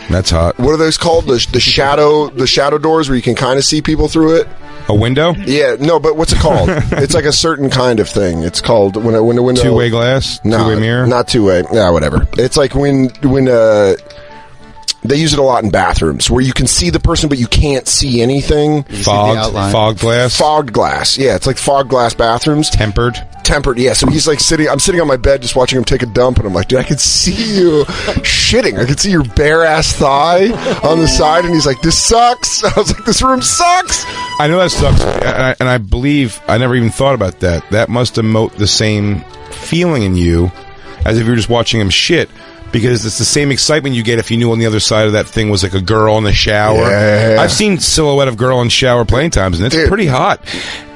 That's hot. What are those called? The shadow doors where you can kind of see people through it? A window? Yeah, no, but what's it called? It's like a certain kind of thing. It's called when the window... Two-way glass? No, two-way mirror? Not two-way. Yeah, whatever. It's like when they use it a lot in bathrooms where you can see the person but you can't see anything. Fog glass? Fogged glass. Yeah, it's like fog glass bathrooms. Tempered, yeah. So he's like I'm sitting on my bed just watching him take a dump, and I'm like, dude, I can see you shitting. I can see your bare ass thigh on the side, and he's like, this sucks. I was like, this room sucks. I know that sucks, and I believe I never even thought about that. That must emote the same feeling in you as if you were just watching him shit. Because it's the same excitement you get if you knew on the other side of that thing was like a girl in the shower. Yeah. I've seen silhouette of girl in shower plenty of times, and it's pretty hot.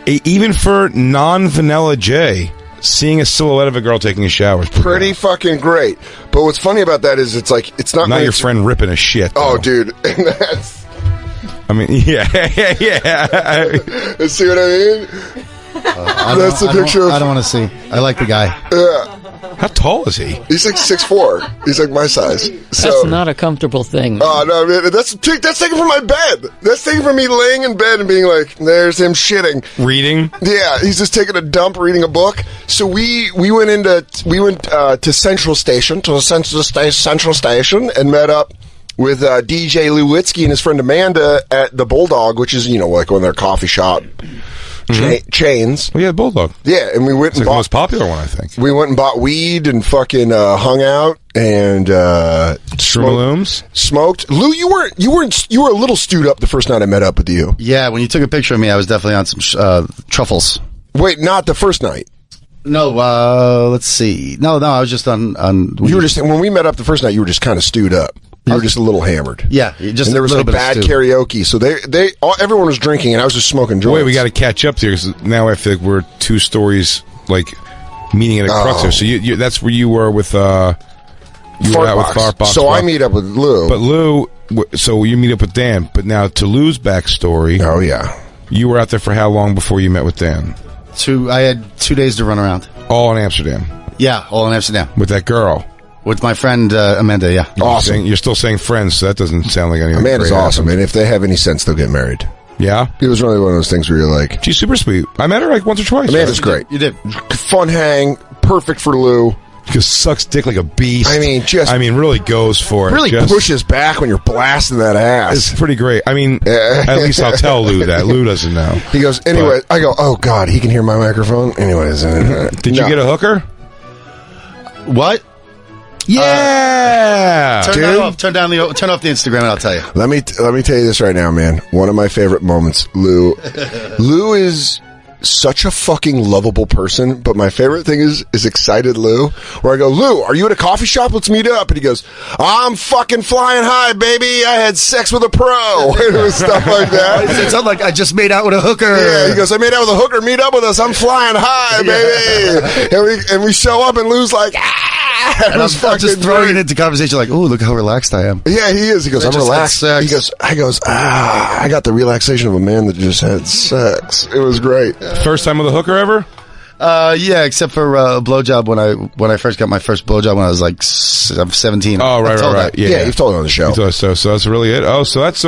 Even for non-vanilla J, seeing a silhouette of a girl taking a shower is pretty fucking great. But what's funny about that is it's not your friend ripping a shit, though. Oh, dude. And that's... I mean, yeah. See what I mean? That's the picture of... I don't want to see. I like the guy. Yeah. How tall is he? He's like 6'4". He's like my size. That's not a comfortable thing. Oh, no, man. That's taken from my bed. That's taken from me laying in bed and being like, there's him shitting. Reading? Yeah, he's just taking a dump, reading a book. So we went to Central Station, and met up with DJ Lewitsky and his friend Amanda at the Bulldog, which is, like when their coffee shop chains. Well, yeah, Bulldog. Yeah, and we went It's and like bought... the most popular one, I think. We went and bought weed and fucking hung out and smoked. Lou, you were a little stewed up the first night I met up with you. Yeah, when you took a picture of me, I was definitely on some truffles. Wait, not the first night. No, let's see. No, I was just on. You were just when we met up the first night. You were just kind of stewed up. You were just a little hammered. Yeah, just and there was a like little bad bit of stew. karaoke, so everyone was drinking, and I was just smoking joints. Wait, we got to catch up there because now I feel like we're 2 stories like meeting at a crux here. So you that's where you were with you were out with Fartbox. So I meet up with Lou. But Lou, so you meet up with Dan. But now to Lou's backstory. Oh yeah, you were out there for how long before you met with Dan? I had 2 days to run around. All in Amsterdam. Yeah, all in Amsterdam With that girl. With my friend Amanda, yeah. Awesome. You're still saying friends, so that doesn't sound like anything. Amanda's awesome, and if they have any sense, they'll get married. Yeah? It was really one of those things where you're like... She's super sweet. I met her like once or twice. Amanda's great. You did. Fun hang, perfect for Lou. Just sucks dick like a beast. I mean, really goes for it. Really pushes back when you're blasting that ass. It's pretty great. I mean, at least I'll tell Lou that. Lou doesn't know. He goes, anyway, I go, oh God, he can hear my microphone? Anyways. Did you get a hooker? What? Yeah, turn that off. Turn off the Instagram, and I'll tell you. Let me tell you this right now, man. One of my favorite moments, Lou is such a fucking lovable person, but my favorite thing is Excited Lou, where I go, Lou, are you at a coffee shop? Let's meet up. And he goes, I'm fucking flying high, baby. I had sex with a pro. And it was stuff like that. It sounds like I just made out with a hooker. Yeah, he goes, I made out with a hooker. Meet up with us. I'm flying high, baby. And we show up and Lou's like, And I'm just throwing it into conversation like, oh, look how relaxed I am. Yeah, he is. He goes, I'm relaxed. He goes, I got the relaxation of a man that just had sex. It was great. First time with a hooker ever? Yeah, except for a blowjob when I first got my first blowjob when I was like I'm 17. Oh, right. Yeah, you've told it on the show. So that's really it. Oh, so that's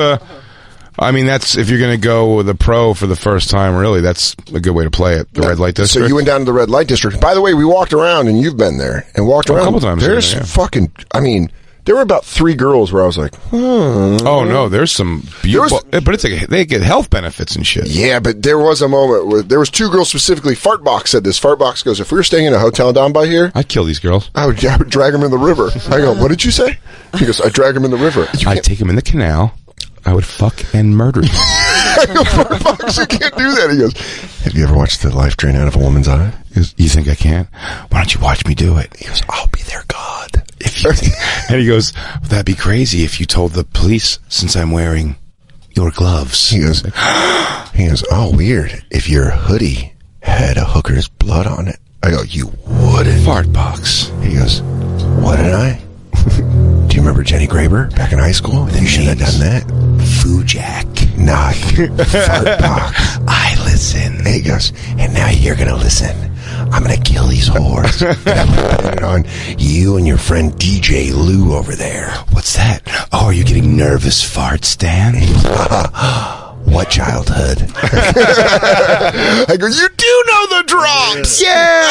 I mean, that's if you're going to go with a pro for the first time, really, that's a good way to play it. The red light district. So you went down to the red light district. By the way, we walked around, and you've been there and walked around a couple times. There's fucking. I mean, there were about 3 girls where I was like, oh no, there's some beautiful, but it's like they get health benefits and shit. Yeah, but there was a moment where there was 2 girls specifically. Fartbox said this. Fartbox goes, if we were staying in a hotel down by here, I'd kill these girls. I would drag them in the river. I go, what did you say? He goes, I'd drag them in the river. I'd take them in the canal. I would fuck and murder you. I go, Fartbox, you can't do that. He goes, have you ever watched the life drain out of a woman's eye? He goes, you think I can't? Why don't you watch me do it? He goes, I'll be their God. And he goes, well, that'd be crazy if you told the police since I'm wearing your gloves. He goes, oh, weird. If your hoodie had a hooker's blood on it. I go, you wouldn't. Fartbox. He goes, wouldn't I? Do you remember Jenny Graber back in high school? You should have done that. Foo-Jack. Nah, Fartbox. I listen. And he goes, and now you're going to listen. I'm going to kill these whores. And I'm going to put it on you and your friend DJ Lou over there. What's that? Oh, are you getting nervous, Fart Stan? What childhood? I go, you do know the drops! Yeah!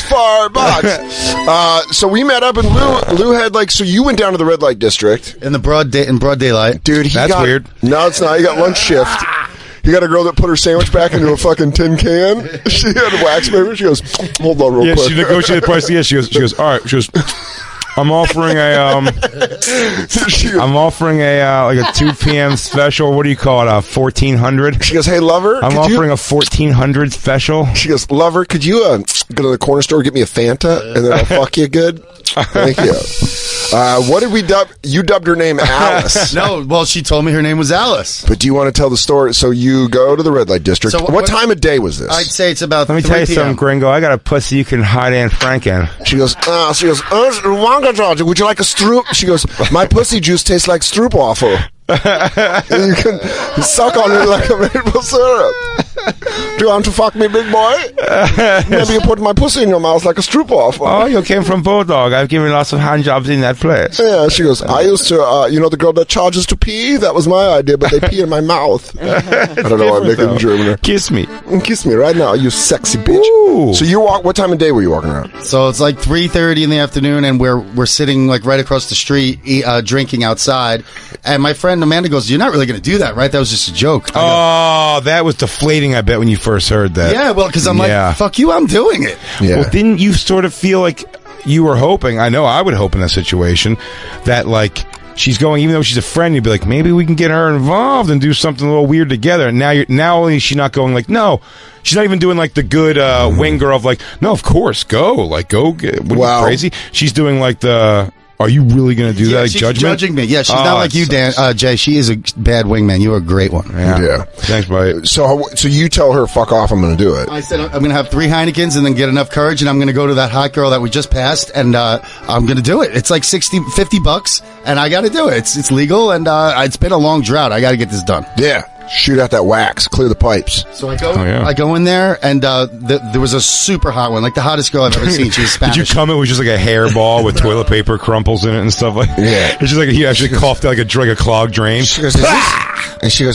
Fartbox. So we met up and Lou had so you went down to the red light district. In broad daylight. Dude, That's weird. No, it's not. He got lunch shift. You got a girl that put her sandwich back into a fucking tin can. She had a wax paper. She goes, hold on real quick. Yeah, she negotiated the price. Yeah, she goes, all right. She goes, I'm offering a like a 2 p.m. special. What do you call it? 1400. She goes, hey lover, I'm offering a 1400 special. She goes, lover, could you go to the corner store, get me a Fanta, and then I'll fuck you good? Thank you. What did we dub? You dubbed her name Alice. No, well, she told me her name was Alice. But do you want to tell the story? So you go to the red light district. So what time of day was this? I'd say it's about. Let me tell you something, Gringo. I got a pussy you can hide Anne Frank in. She goes, Wonka George, would you like a stroop? She goes, my pussy juice tastes like stroopwafel. You can suck on it like a maple syrup. Do you want to fuck me, big boy? Maybe you put my pussy in your mouth like a stroopwafel. Oh, you came from Bulldog. I've given lots of hand jobs in that place. Yeah, she goes, I used to, the girl that charges to pee? That was my idea, but they pee in my mouth. I don't know why I'm making German. Kiss me. Kiss me right now, you sexy bitch. Ooh. So what time of day were you walking around? So it's like 3:30 in the afternoon, and we're sitting like right across the street, drinking outside. And my friend Amanda goes, you're not really going to do that, right? That was just a joke. Oh, that was deflating, I bet, when you first heard that. Yeah, well, because I'm like, fuck you, I'm doing it. Yeah. Well, didn't you sort of feel like you were hoping, I know I would hope in that situation, that like she's going, even though she's a friend, you'd be like, maybe we can get her involved and do something a little weird together. And now only she's not going like, no. She's not even doing like the good wing girl of like, no, of course, go. Like, go. Wouldn't you be crazy? She's doing like the... Are you really going to do that? Like, she's judgment? Judging me. Yeah, she's not like you, Dan. Jay, she is a bad wingman. You're a great one. Yeah. Thanks, buddy. So you tell her, fuck off, I'm going to do it. I said, I'm going to have 3 Heinekens and then get enough courage, and I'm going to go to that hot girl that we just passed, and I'm going to do it. It's like $50, and I got to do it. It's legal, and it's been a long drought. I got to get this done. Yeah. Shoot out that wax. Clear the pipes. So I go in there, and there was a super hot one, like the hottest girl I've ever seen. She was Spanish. Did you come in with just like a hairball with toilet paper crumples in it and stuff like that? Yeah. It's just like he actually coughed out like a clogged drain. She goes,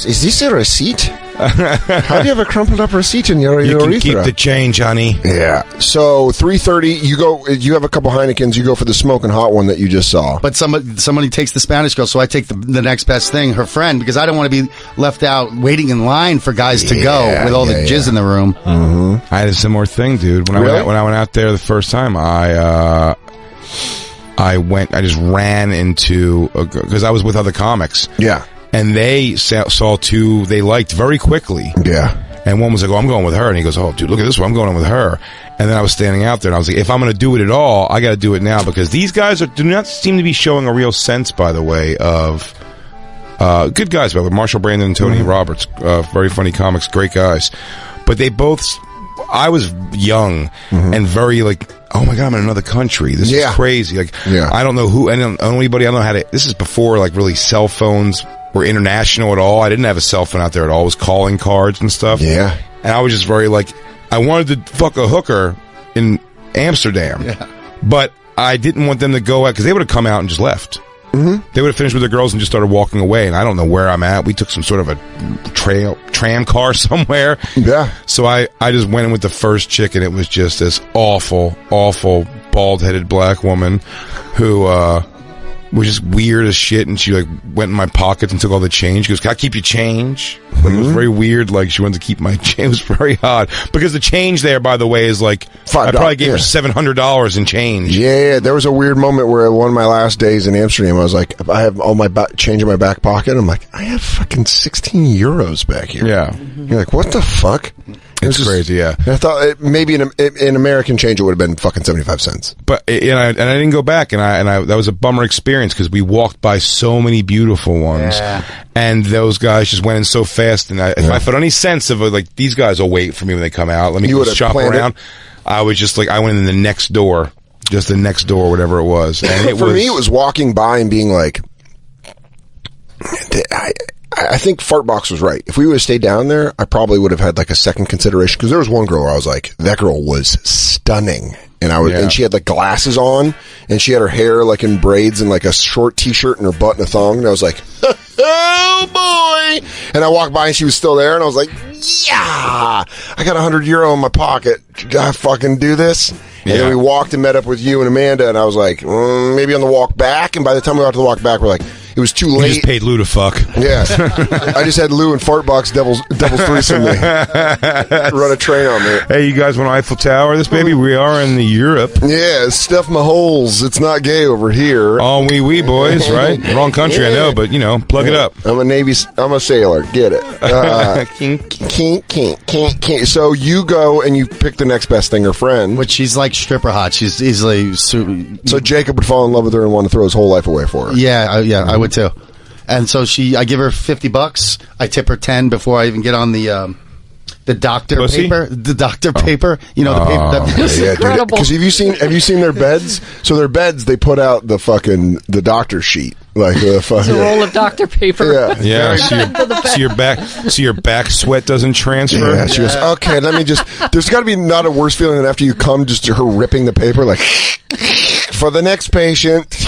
is this a receipt? How do you have a crumpled up receipt in your urethra? You can keep the change, honey. Yeah. So 3:30, you have a couple Heinekens, you go for the smoking hot one that you just saw. But somebody takes the Spanish girl, so I take the next best thing, her friend, because I don't want to be left out waiting in line for guys to go with all the jizz in the room. Mm-hmm. I had a similar thing, dude. When I went out there the first time, I just ran into because I was with other comics. Yeah. and they saw two they liked very quickly. Yeah. And one was like, "Oh, I'm going with her," and he goes, "Oh, dude, look at this one, I'm going with her." And then I was standing out there, and I was like, "If I'm going to do it at all, I got to do it now," because these guys do not seem to be showing a real sense, by the way, of good guys, by the way, Marshall Brandon and Tony Roberts, very funny comics, great guys, but they both. I was young and very like, oh my god, I'm in another country. This is crazy. Like, I don't know who, I don't know anybody. I don't know how to. This is before like really cell phones were international at all. I didn't have a cell phone out there at all. It was calling cards and stuff. Yeah. And I was just very like, I wanted to fuck a hooker in Amsterdam. Yeah. But I didn't want them to go out because they would have come out and just left. Mm-hmm. They would have finished with their girls and just started walking away. And I don't know where I'm at. We took some sort of a tram car somewhere. Yeah. So I just went in with the first chick, and it was just this awful, awful, bald-headed black woman who was just weird as shit. And she like went in my pockets and took all the change. She goes, "Can I keep your change?" Like, it was very weird. Like, she wanted to keep my change. It was very odd because the change there, by the way, is like I probably gave her $700 in change. Yeah, there was a weird moment where one of my last days in Amsterdam, I was like, I have all my change in my back pocket. I'm like, I have fucking 16 euros back here. Yeah, you're like, what the fuck? It's crazy, yeah. I thought maybe in American change it would have been fucking 75 cents. But I didn't go back, and I that was a bummer experience because we walked by so many beautiful ones, and those guys just went in so fast. And if I felt any sense of like these guys will wait for me when they come out, let me go shop around. I was just like I went in the next door, just the next door, whatever it was. And for me, it was walking by and being like, I think Fartbox was right. If we would have stayed down there, I probably would have had like a second consideration because there was one girl where I was like, that girl was stunning, and and she had like glasses on, and she had her hair like in braids and like a short t-shirt and her butt in a thong, and I was like, oh boy! And I walked by and she was still there, and I was like, yeah, I got €100 in my pocket. Did I fucking do this? And then we walked and met up with you and Amanda, and I was like, maybe on the walk back. And by the time we got to the walk back, we're like, it was too late. You just paid Lou to fuck. Yeah. I just had Lou and Fartbox devil's threesome me. Run a train on me. Hey, you guys want Eiffel Tower this baby? We are in the Europe. Yeah, stuff my holes. It's not gay over here. Oh, wee boys, right? Wrong country, I know, but, plug it up. I'm a sailor. Get it. Kink. So you go and you pick the next best thing, her friend. Which she's like stripper hot. She's easily... So Jacob would fall in love with her and want to throw his whole life away for her. Yeah, I would too. And so I give her $50. I tip her 10 before I even get on the doctor Pussy? paper. The doctor paper. You know, the paper. Yeah, dude. Because have you seen their beds? So their beds, they put out the doctor sheet. Like the fucking... It's a roll of doctor paper. Yeah. So your back sweat doesn't transfer. Yeah, she goes, okay, let me just... There's got to be not a worse feeling than after you come, just her ripping the paper, like, for the next patient...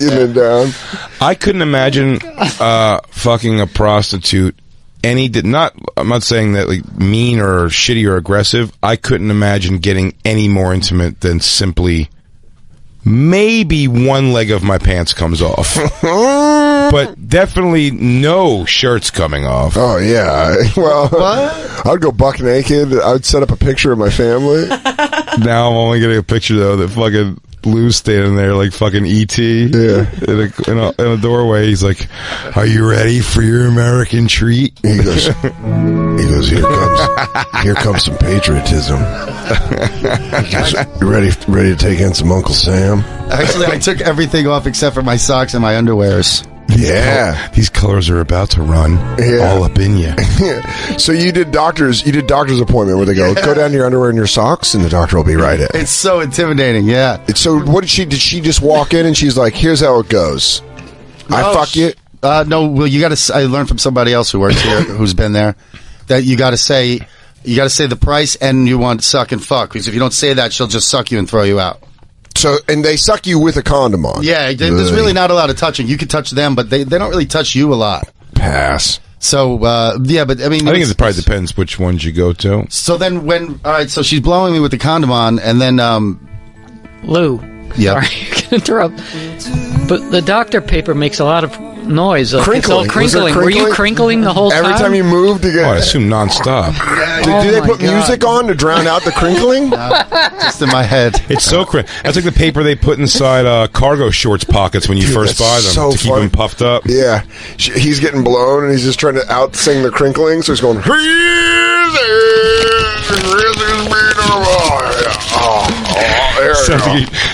And then down. I couldn't imagine fucking a prostitute. I'm not saying that like mean or shitty or aggressive. I couldn't imagine getting any more intimate than simply maybe one leg of my pants comes off. But definitely no shirts coming off. Oh, yeah. Well, I'd go buck naked. I'd set up a picture of my family. Now I'm only getting a picture, though, that fucking Lou's standing there like fucking E.T. Yeah. In a doorway. He's like, "Are you ready for your American treat?" He goes, here comes some patriotism. He goes, "You ready to take in some Uncle Sam?" Actually, I took everything off except for my socks and my underwears. Yeah, these colors are about to run all up in you. So you did doctor's appointment where they go down to your underwear and your socks, and the doctor will be right in. It's so intimidating. Yeah. So what did she just walk in and she's like, "Here's how it goes. I fuck you." No. Well, you got to. I learned from somebody else who works here, who's been there, that you got to say the price and you want suck and fuck, because if you don't say that, she'll just suck you and throw you out. So, and they suck you with a condom on. Yeah, there's really not a lot of touching. You can touch them, but they don't really touch you a lot. Pass. So, yeah, but I mean... I think it probably depends which ones you go to. So then all right, so she's blowing me with the condom on, and then... Lou. Yeah. Sorry to interrupt. But the doctor paper makes a lot of noise? It's Crinkling. all crinkling. Was there Were you crinkling? crinkling the whole time? Every time you moved, you Oh, I get. assume nonstop. Do they my put God. music on to drown out the crinkling? Just in my head. It's so That's like the paper they put inside cargo shorts pockets when you first that's buy them so to keep funny. them puffed up. Yeah, he's getting blown, and he's just trying to out-sing the crinkling, so he's going.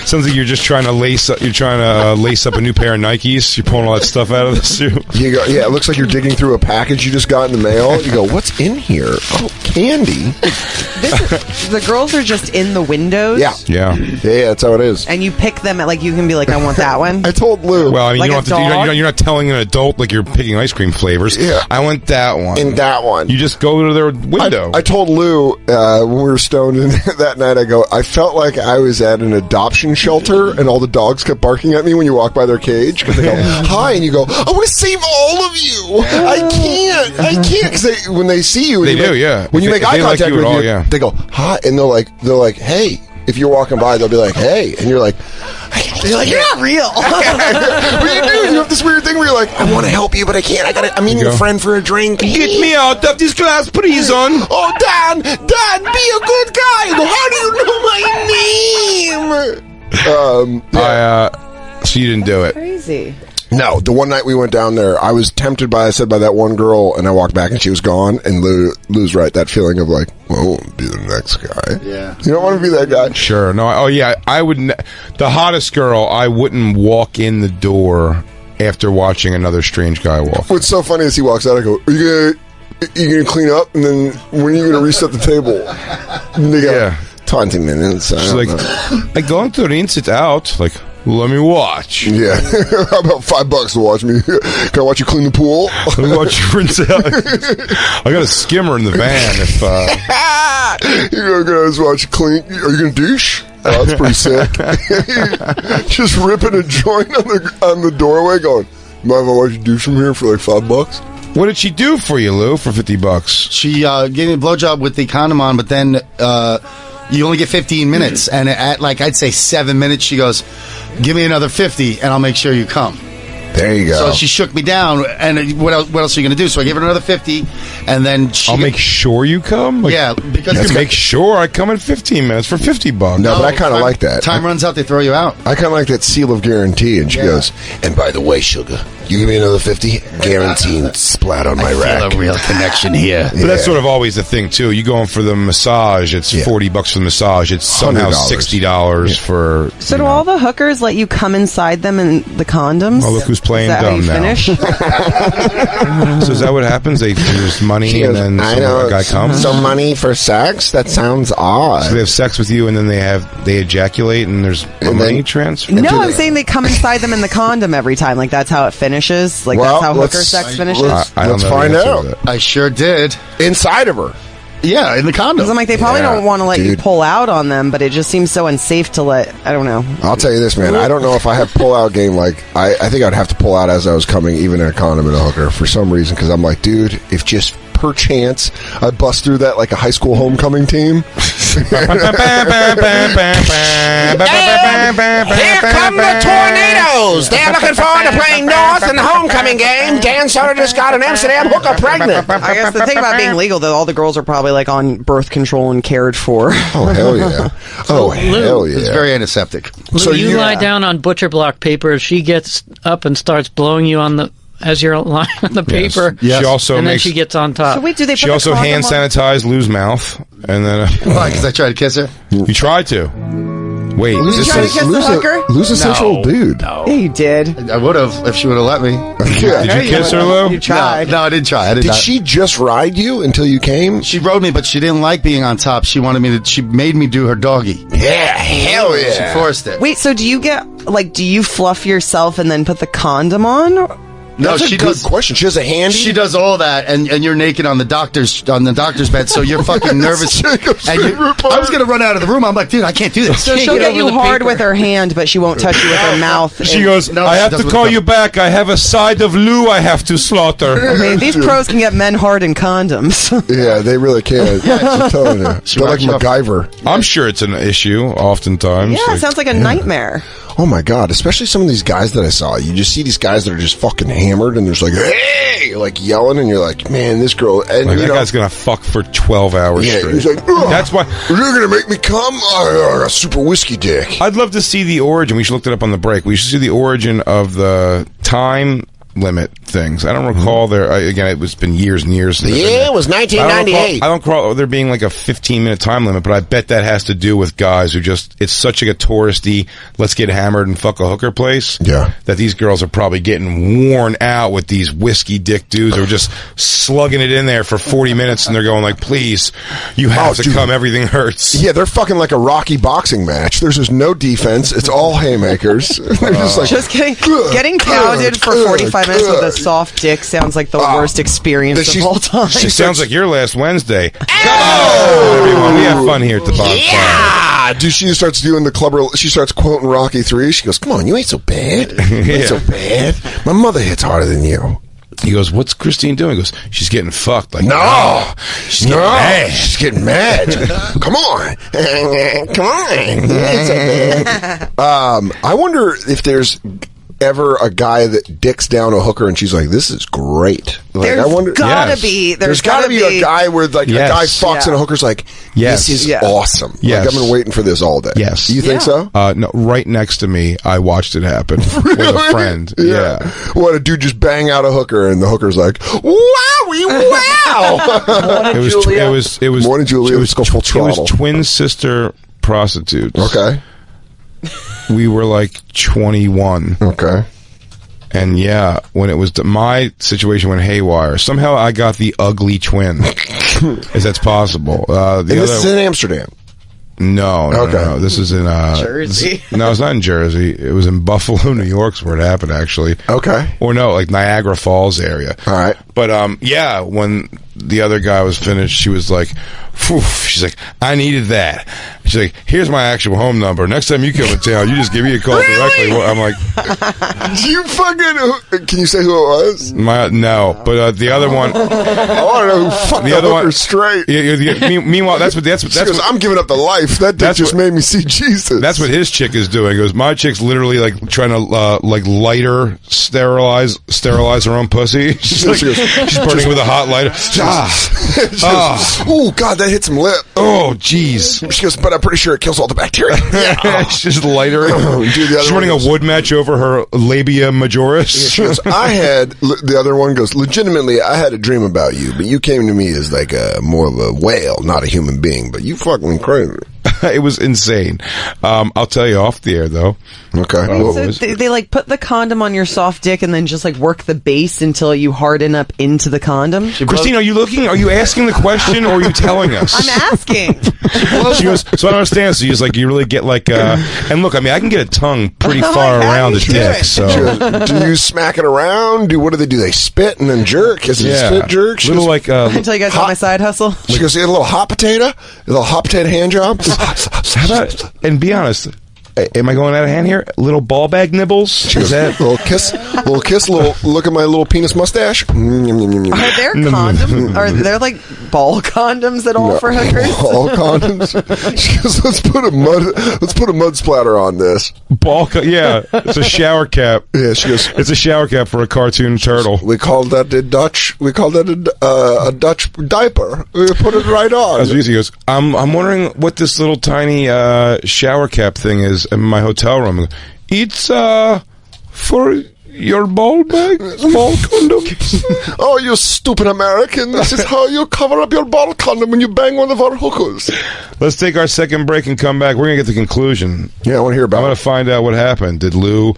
Sounds like you're just trying to lace up. You're trying to lace up a new pair of Nikes. You're pulling all that stuff out of the suit. You go, yeah, it looks like you're digging through a package you just got in the mail. You go, what's in here? Oh, candy. The girls are just in the windows. Yeah. Yeah. Yeah, that's how it is. And you pick them at, like, you can be like, I want that one. I told Lou. Well, I mean, Like you a don't have to. dog? You're not telling an adult like you're picking ice cream flavors. Yeah. I want that one. in that one. You just go to their window. I told Lou when we were stoned in that night, I felt like I was at an adoption shelter and all the dogs kept barking at me when you walk by their cage because they go, hi, and you go, I want to save all of you. I can't. Because when they see you, They do, yeah. When you If make they eye like contact you at with all, you, yeah. they go, hi, and they're like, hey. If you're walking by, they'll be like, hey. And you're like, You're not real. what do you do? You have this weird thing where you're like, I want to help you, but I can't. I'm meeting a friend for a drink. Get me out of this glass prison. Oh, Dan, be a good guy. How do you know my name? So you didn't do it. Crazy. No, the one night we went down there, I was tempted by that one girl, and I walked back and she was gone. And Lou's right, that feeling of like, well, be the next guy. Yeah. You don't want to be that guy. Sure. No. Oh yeah. I would. The hottest girl. I wouldn't walk in the door after watching another strange guy walk. What's so funny is he walks out, I go, are you gonna clean up? And then when are you gonna reset the table? And they go, Yeah. 20 minutes. She's like, I'm going to rinse it out. Like, let me watch. yeah. How about $5 to watch me? Can I watch you clean the pool? Let me watch you rinse it out. I got a skimmer in the van. If You're gonna just watch you clean. Are you gonna douche? Oh, that's pretty sick. Just ripping a joint on the doorway, going, mind if I watch you douche from here for like $5? what did she do for you, Lou? For $50? She gave me a blowjob with the condom on, but then you only get 15 minutes. And at, like, I'd say 7 minutes, she goes, give me another 50 and I'll make sure you come. There you go. So she shook me down, and what else are you going to do? So I gave her another 50, and then she... I'll make sure you come. Like, Yeah, because... you can make sure I come in 15 minutes for $50. No, but I kind of like that. Time runs out, they throw you out. I kind of like that seal of guarantee. And she goes, and by the way, sugar, you give me another 50, guaranteed splat on my rack. real connection here. But that's sort of always the thing too. You go in for the massage, it's $40 for the massage. It's somehow $100. $60 for. So do all the hookers let you come inside them in the condoms? Oh, look who's playing Is that how dumb you now. finish? So is that what happens? They there's money She and goes, then I some know, guy comes. some money for sex? That sounds So odd. they have sex with you and then they ejaculate and there's a And money then- transfer. No, I'm saying they come inside them in the condom every time. Like, that's how it finishes? Like, Well, that's how hooker let's- sex finishes? I don't Let's know the find answer to out. that. I sure did. Inside of her. Yeah, in the condom. Because I'm like, they probably Yeah, don't want to let you dude. pull out on them, but it just seems so unsafe to let, I don't know. I'll tell you this, man. I don't know if I have pull-out game. Like, I think I'd have to pull out as I was coming, even in a condom and a hooker, for some reason, because I'm like, dude, if just perchance I bust through that like a high school homecoming team. Here come the tornadoes. They're looking forward to playing North in the homecoming game. Dan Soder just got an Amsterdam hooker pregnant. I guess the thing about being legal, though, all the girls are probably like on birth control and cared for. Oh, hell yeah. Oh, hell yeah. It's very antiseptic. So you lie down on butcher block paper. She gets up and starts blowing you on the as you're lying on the paper. She also and then makes. she gets on top. So wait, do they put She the also condom hand on? sanitized Lou's mouth, and then Why? Because I tried to kiss her? you tried to. Wait, Did you this try to is kiss the hooker? Lose a sensual dude. Yeah, you did. I would have if she would have let me. Yeah. Did you kiss her, Lou? You tried. No, I didn't try. I did Did not. she just ride you until you came? She rode me, but she didn't like being on top. She wanted me to. She made me do her doggy. Yeah, hell She forced it. Wait, so do you get, like, do you fluff yourself and then put the condom on? No, That's she a good does. question. She has a handy? She does all that, and you're naked on the doctor's bed, so you're fucking nervous. Jacob's And favorite part. I was gonna run out of the room. I'm like, dude, I can't do this. So she'll get get over you the hard paper. with her hand, but she won't touch you with her mouth. She And- goes, No, I she have does to with call the- you back. I have a side of Lou I have to slaughter. I mean, these pros can get men hard in condoms. Yeah, they really can. I'm telling you. They're like rocks you off. MacGyver. I'm sure it's an issue oftentimes. Yeah, it sounds like a nightmare. Oh my God, especially some of these guys that I saw. You just see these guys that are just fucking hammered, and there's like, hey, like yelling, and you're like, man, this girl, and Like, you that know, guy's gonna fuck for 12 hours yeah, straight. he's like, "Ugh, That's why you're gonna make me come. I got a super whiskey dick. I'd love to see the origin. We should look it up on the break. We should see the origin of the time limit things. I don't recall again, it was been years and years. The year was 1998. I don't recall there being like a 15-minute time limit, but I bet that has to do with guys who it's such like a touristy, let's get hammered and fuck a hooker place. Yeah. That these girls are probably getting worn out with these whiskey dick dudes who are just slugging it in there for 40 minutes, and they're going like, please, you have to come, everything hurts. Yeah, they're fucking like a Rocky boxing match. There's just no defense. It's all haymakers. They're just like, Just getting pounded for 45 minutes with a soft dick sounds like the worst experience of all time. It sounds like your last Wednesday. Everyone, we have fun here at the Bonfire. yeah, dude. She starts doing the clubber. She starts quoting Rocky 3. She goes, "Come on, you ain't so bad. You ain't so bad. My mother hits harder than you." He goes, "What's Christine doing?" He goes, "She's getting fucked." Like, No, she's getting mad. She's getting mad. Come on, come on. You ain't so bad. I wonder if there's ever a guy that dicks down a hooker and she's like, "This is great." Like, There's I wonder. gotta Yes. be. There's got to be a guy where like Yes. a guy fucks and a hooker's like, Yes. "This is Yeah. awesome." Yes. Like, I've been waiting for this all day. Yes. You think so? No, right next to me, I watched it happen with a friend. Yeah. What, a dude just bang out a hooker and the hooker's like, "Wowie wow!" It was Morning, Julia. It was, Let's go full it throttle. was twin sister prostitutes. Okay. We were like 21. Okay. And yeah, when it was my situation went haywire, somehow I got the ugly twin. If that's possible. And this is in Amsterdam. No. Okay. This is in Jersey. No, it's not in Jersey. It was in Buffalo, New York's where it happened, actually. Okay. Or no, like Niagara Falls area. All right. But yeah, when the other guy was finished, she was like, phew, she's like, I needed that. She's like, here's my actual home number. Next time you come to town, you just give me a call directly. I'm like, You fucking. Can you say who it was? no. But the other one, I want to know who fucked the the other hooker one straight. Meanwhile, that's She goes, what I'm giving up the life. That dick That's just what- made me see Jesus. that's what his chick is doing. He goes, my chick's literally like trying to like lighter sterilize her own pussy. She's like, she's burning with a hot lighter. Oh, God, that hit some lip. Oh, jeez. She goes, but I'm pretty sure it kills all the bacteria. She's just lightering. Dude, the other She's one running goes- a wood match over her labia majoris. She goes, the other one goes, legitimately, I had a dream about you, but you came to me as like more of a whale, not a human being, but you fucking crazy. It was insane. I'll tell you off the air, though. Okay. What So was- they like put the condom on your soft dick and then just like work the base until you harden up into the condom. Christine, are you asking the question or are you telling us? I'm asking. She goes, so I don't understand. So she's like, you really get like, and look, I mean, I can get a tongue pretty far around a dick. So She goes, do you smack it around? What do? They spit and then jerk? Is it a spit jerk? She little goes, like, I tell you guys about my side hustle. she goes, you get a little hot potato? A little hot potato hand job? how about, and be honest, am I going out of hand here? Little ball bag nibbles? She Is goes, that? little kiss, little look at my little penis mustache. Are there condoms? Are there like ball condoms at all for hookers? All condoms. She goes, let's put a mud splatter on this. Yeah, it's a shower cap. Yeah, she goes, It's a shower cap for a cartoon turtle. we call that a Dutch a Dutch diaper. We put it right on. As he goes, I'm wondering what this little tiny shower cap thing is in my hotel room. It's for your ball bag, ball condom. Oh, you stupid American. This is how you cover up your ball condom when you bang one of our hookers. Let's take our second break and come back. We're gonna get the conclusion. Yeah, I want to hear I'm about gonna it. find out what happened. Did Lou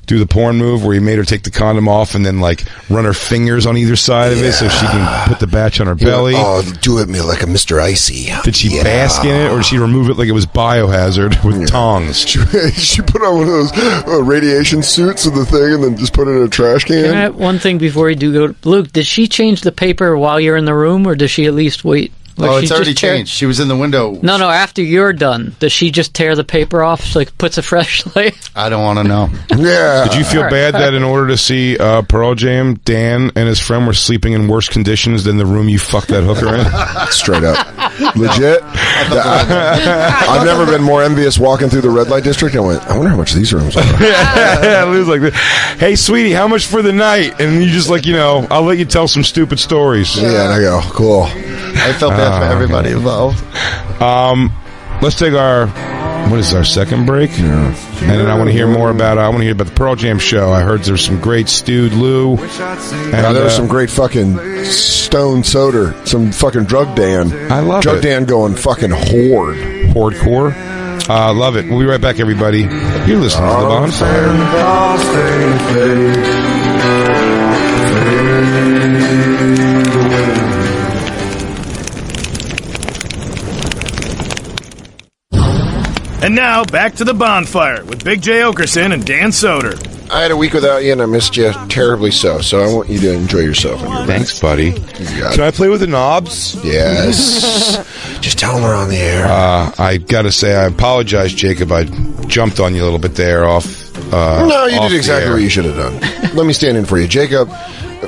do the porn move where he made her take the condom off and then like run her fingers on either side of it so she can put the batch on her belly? Oh, do it me like a Mr. Icy. Did she bask in it or did she remove it like it was biohazard with tongs? She put on one of those radiation suits of the thing and then just put it in a trash Can I can. have one thing before you do go? Luke, did she change the paper while you're in the room, or does she at least wait Like, Oh, she it's already just tear- changed. She was in the window. No, after you're done, does she just tear the paper off so it puts a fresh layer? I don't want to know. Yeah. Did you feel bad that in order to see Pearl Jam, Dan and his friend were sleeping in worse conditions than the room you fucked that hooker in? Straight up. Legit. I've never been more envious walking through the red light district. I went, I wonder how much these rooms are. Yeah, Lou's like, hey, sweetie, how much for the night? And you just like, I'll let you tell some stupid stories. Yeah, and I go, cool. I felt bad for everybody involved. Let's take our second break? Yeah. And then I want to hear more about the Pearl Jam show. I heard there's some great stewed Lou. And there was some great fucking Stone Soder, some fucking Drug Dan. I love Drug it. Dan going fucking Hardcore. Love it. We'll be right back, everybody. You're listening to The Bonfire. And now, back to The Bonfire with Big J. Okerson and Dan Soder. I had a week without you, and I missed you terribly so I want you to enjoy yourself. Thanks, buddy. Can I play with the knobs? Yes. Just tell them we're on the air. I gotta say, I apologize, Jacob. I jumped on you a little bit there off. No, you did exactly what you should have done. Let me stand in for you. Jacob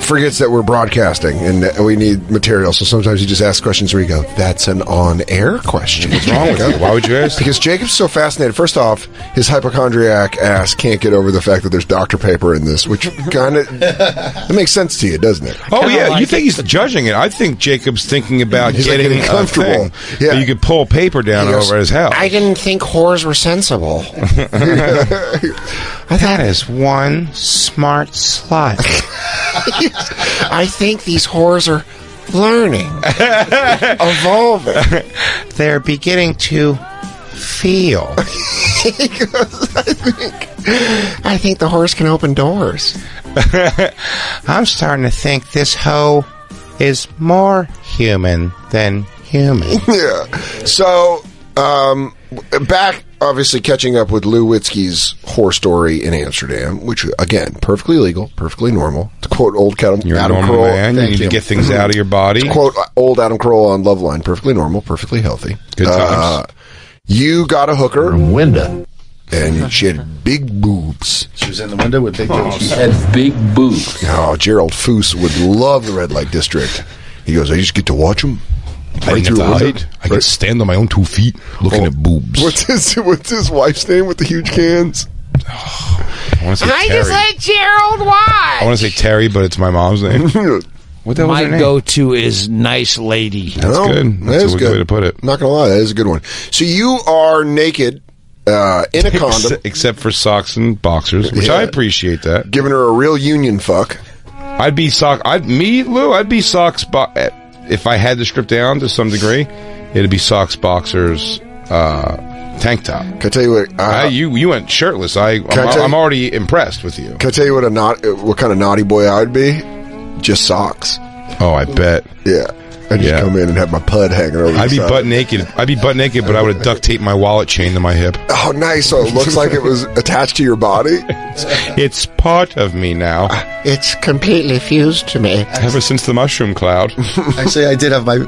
forgets that we're broadcasting and we need material, so sometimes he just asks questions where you go, that's an on-air question. What's wrong with you? Why would you ask? Because Jacob's so fascinated. First off, his hypochondriac ass can't get over the fact that there's Dr. Paper in this, which kind of it makes sense to you, doesn't it? Oh, yeah. You think he's judging it. I think Jacob's thinking about getting comfortable. Yeah. You could pull paper down over his house. I didn't think whores were sensible. That is one smart slut. I think these whores are learning, evolving. They're beginning to feel. I think the whores can open doors. I'm starting to think this hoe is more human than human. Yeah. So, back, obviously, catching up with Lou Witzke's whore story in Amsterdam, which, again, perfectly legal, perfectly normal. To quote old You're Adam a normal Carolla. man. You need to get things out of your body. To quote old Adam Carolla on Loveline, perfectly normal, perfectly healthy. Good times. You got a hooker. Window. And she had big boobs. She was in the window with big boobs. She had big boobs. Oh, Gerald Foose would love the red light district. He goes, I just get to watch them. I didn't have to hide. I could stand on my own 2 feet looking at boobs. What's his wife's name with the huge cans? I want to say I Terry. just like Gerald White. I want to say Terry, but it's my mom's name. What the hell was her My name? go-to is nice lady. That's good. That's a good way to put it. Not gonna lie, that is a good one. So you are naked in a condom, except for socks and boxers, which I appreciate that. giving her a real union fuck. I'd be socks. I'd be socks. If I had to strip down to some degree, it'd be socks, boxers, tank top. Can I tell you what? You went shirtless. I'm already impressed with you. Can I tell you what kind of naughty boy I would be? Just socks. Oh, I bet. Yeah. I'd just come in and have my pud hanging over. I'd be the side. butt naked. But I would have duct taped my wallet chain to my hip. Oh, nice. So it looks like it was attached to your body. It's part of me now. It's completely fused to me. Ever since the mushroom cloud. Actually, I did have my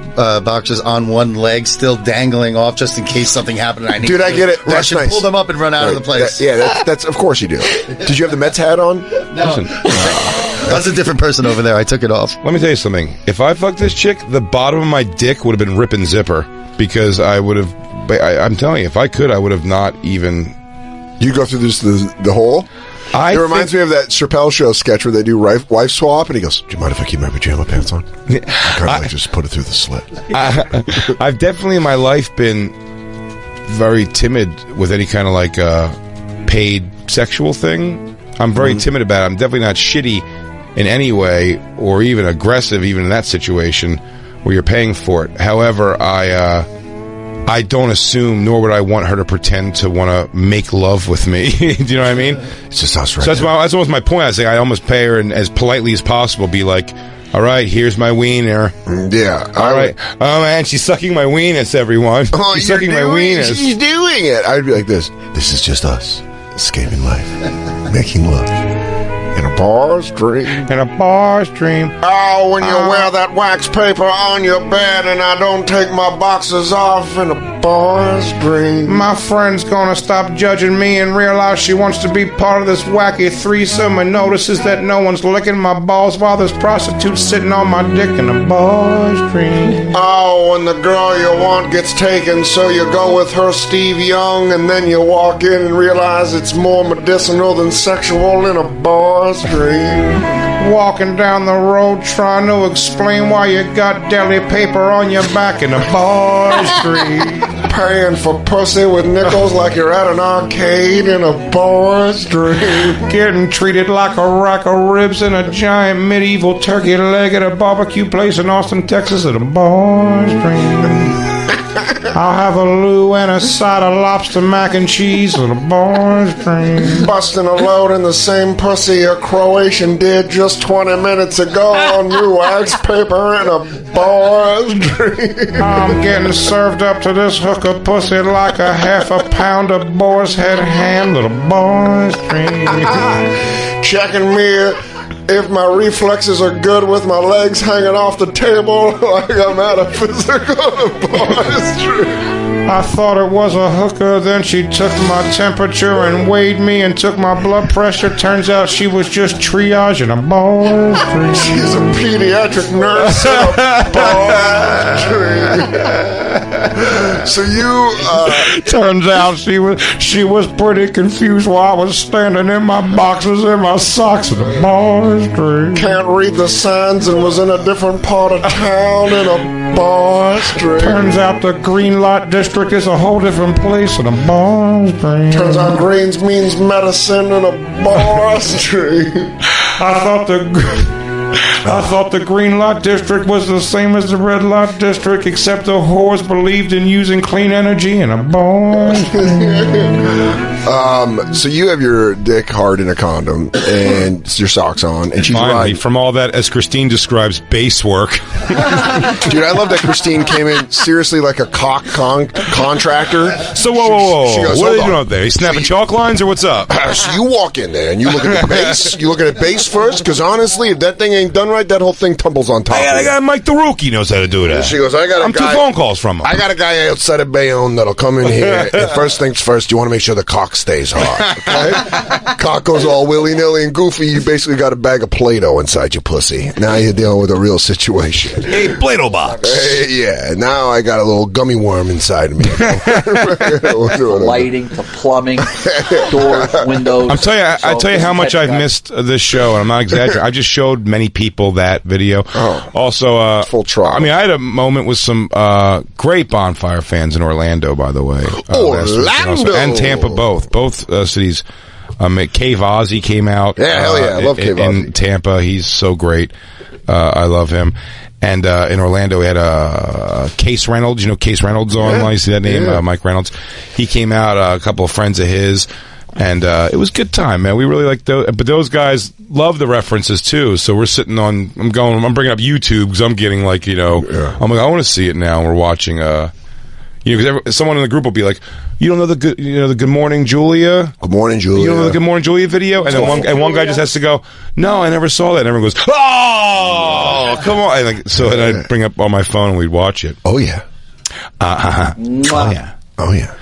boxers on one leg, still dangling off, just in case something happened. And I need Dude, I get it. That's rush and nice. pull them up and run out of the place. That's of course you do. Did you have the Mets hat on? No. That's a different person over there. I took it off. Let me tell you something. If I fucked this chick, the bottom of my dick would have been ripping zipper because I would have. I'm telling you, if I could, I would have not even. You go through the hole. It reminds me of that Chappelle Show sketch where they do wife swap, and he goes, "Do you mind if I keep my pajama pants on?" I kind of like just put it through the slit. I've definitely in my life been very timid with any kind of like paid sexual thing. I'm very timid about it. I'm definitely not shitty in any way or even aggressive, even in that situation where you're paying for it. However, I don't assume, nor would I want her to pretend to want to make love with me. Do you know what I mean? It's just us, right? So that's almost my point. I say I almost pay her and as politely as possible be like, all right, here's my wiener. Yeah. All right. Oh, man, she's sucking my weenus, everyone. Oh, she's sucking my weenus. She's doing it. I'd be like this. This is just us escaping life, making love, and In a bar's dream. In a bar's dream. Oh, when you wear that wax paper on your bed and I don't take my boxes off in a bar's dream. My friend's gonna stop judging me and realize she wants to be part of this wacky threesome and notices that no one's licking my balls while there's prostitutes sitting on my dick in a bar's dream. Oh, when the girl you want gets taken, so you go with her, Steve Young, and then you walk in and realize it's more medicinal than sexual in a bar's dream. Walking down the road trying to explain why you got deli paper on your back in a bar's dream. Paying for pussy with nickels like you're at an arcade in a bar's dream. Getting treated like a rack of ribs in a giant medieval turkey leg at a barbecue place in Austin, Texas at a bar's dream. I'll have a loo and a side of lobster mac and cheese at a bar's dream. Busting a load in the same pussy a Croatian did just 20 minutes ago on new wax paper in a bar's dream. I'm getting served up to this hooker pussy like a half a pound of boar's head ham at a bar's dream. Checking me if my reflexes are good with my legs hanging off the table like I'm at a physical bar's dream. I thought it was a hooker, then she took my temperature and weighed me and took my blood pressure. Turns out she was just triaging a bar's dream. She's a pediatric nurse in a bar's dream. So you, turns out she was pretty confused while I was standing in my boxers and my socks in a bar's dream. Can't read the signs and was in a different part of town in a bar's dream. Turns out the green light district is a whole different place in a bar's dream. Turns out greens means medicine in a bar's dream. I thought the green light district was the same as the red light district, except the whores believed in using clean energy in a bar's dream. So you have your dick hard in a condom and your socks on, and she's Finally, riding. from all that, as Christine describes, base work. Dude, I love that Christine came in seriously like a cock contractor. So whoa. She goes, what are "Hold they doing on." out there? You snapping chalk lines or what's up? So you walk in there and you look at the base. You look at the base first, because honestly, if that thing ain't done right, that whole thing tumbles on top. I got Mike the Rookie knows how to do that. She goes, I'm two phone calls from him. I got a guy outside of Bayonne that'll come in here, and first things first, you want to make sure the cock stays hard, okay? Cock goes all willy-nilly and goofy, you basically got a bag of Play-Doh inside your pussy. Now you're dealing with a real situation. Hey, Play-Doh box. Yeah, now I got a little gummy worm inside of me. Lighting to plumbing, doors, windows. I tell you how much I've missed this show, and I'm not exaggerating. I just showed many people that video. Also, full trial. I mean, I had a moment with some great Bonfire fans in Orlando, by the way. Orlando! And Tampa, both cities. Kay Vazzi came out. Yeah, hell yeah, I love Kay Vazzi. In Tampa, he's so great. I love him. And in Orlando, we had Case Reynolds. You know Case Reynolds online? You see that name? Yeah. Mike Reynolds. He came out, a couple of friends of his. And it was a good time, man. We really liked those. But those guys love the references, too. So we're sitting on... I'm bringing up YouTube because I'm getting like, I'm like, I want to see it now. And we're watching... because someone in the group will be like, "You don't know the Good Morning Julia? Good Morning Julia. You don't know the Good Morning Julia video?" And then one guy just has to go, "No, I never saw that." And everyone goes, "Oh, come on!" And I'd bring up on my phone and we'd watch it. Oh yeah, oh yeah, oh yeah,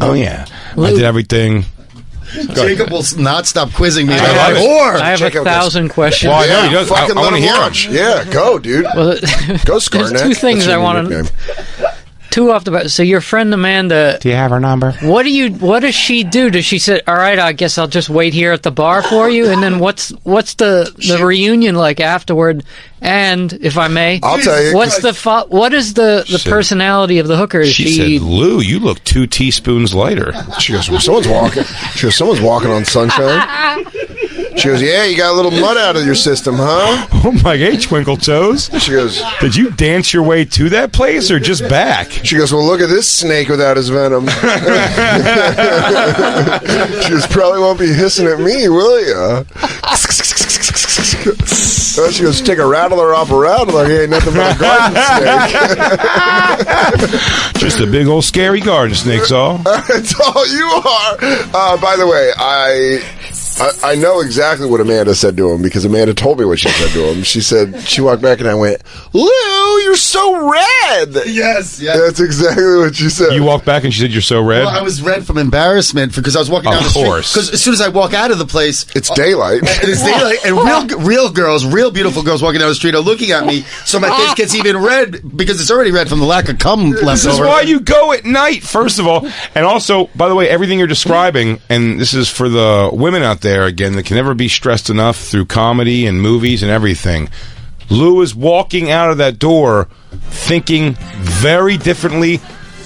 oh yeah. I did everything. Jacob will not stop quizzing me. I have 1,000 questions. Well, I know he does. I Fucking want to let him hear launch. him. Yeah, go, dude. Well, Go, Scarnet. There's two things I want to... Two off the bat. So your friend Amanda... Do you have her number? What does she do? Does she say, "All right, I guess I'll just wait here at the bar for you"? And then what's the reunion like afterward? And if I may, I'll tell you. What is the personality of the hooker? She said, "Lou, you look 2 teaspoons lighter." She goes, "Someone's walking." She goes, "Someone's walking on sunshine." She goes, "Yeah, you got a little mud out of your system, huh?" Oh my, hey, Twinkle Toes. She goes, "Did you dance your way to that place or just back?" She goes, "Well, look at this snake without his venom." She goes, "Probably won't be hissing at me, will ya?" She goes, "Take a rattler off a rattler. He ain't nothing but a garden snake." Just a big old scary garden snake, all. That's all you are. By the way, I know exactly what Amanda said to him because Amanda told me what she said to him. She said, she walked back and I went, Lou, you're so red. Yes. That's exactly what she said. You walked back and she said, you're so red? Well, I was red from embarrassment because I was walking down the street. Of course. Because as soon as I walk out of the place, it's daylight. It's daylight, and real girls, real beautiful girls walking down the street are looking at me, so my face gets even red because it's already red from the lack of cum left over. This is why you go at night, first of all. And also, by the way, everything you're describing, and this is for the women out there, again, that can never be stressed enough through comedy and movies and everything. Lou is walking out of that door thinking very differently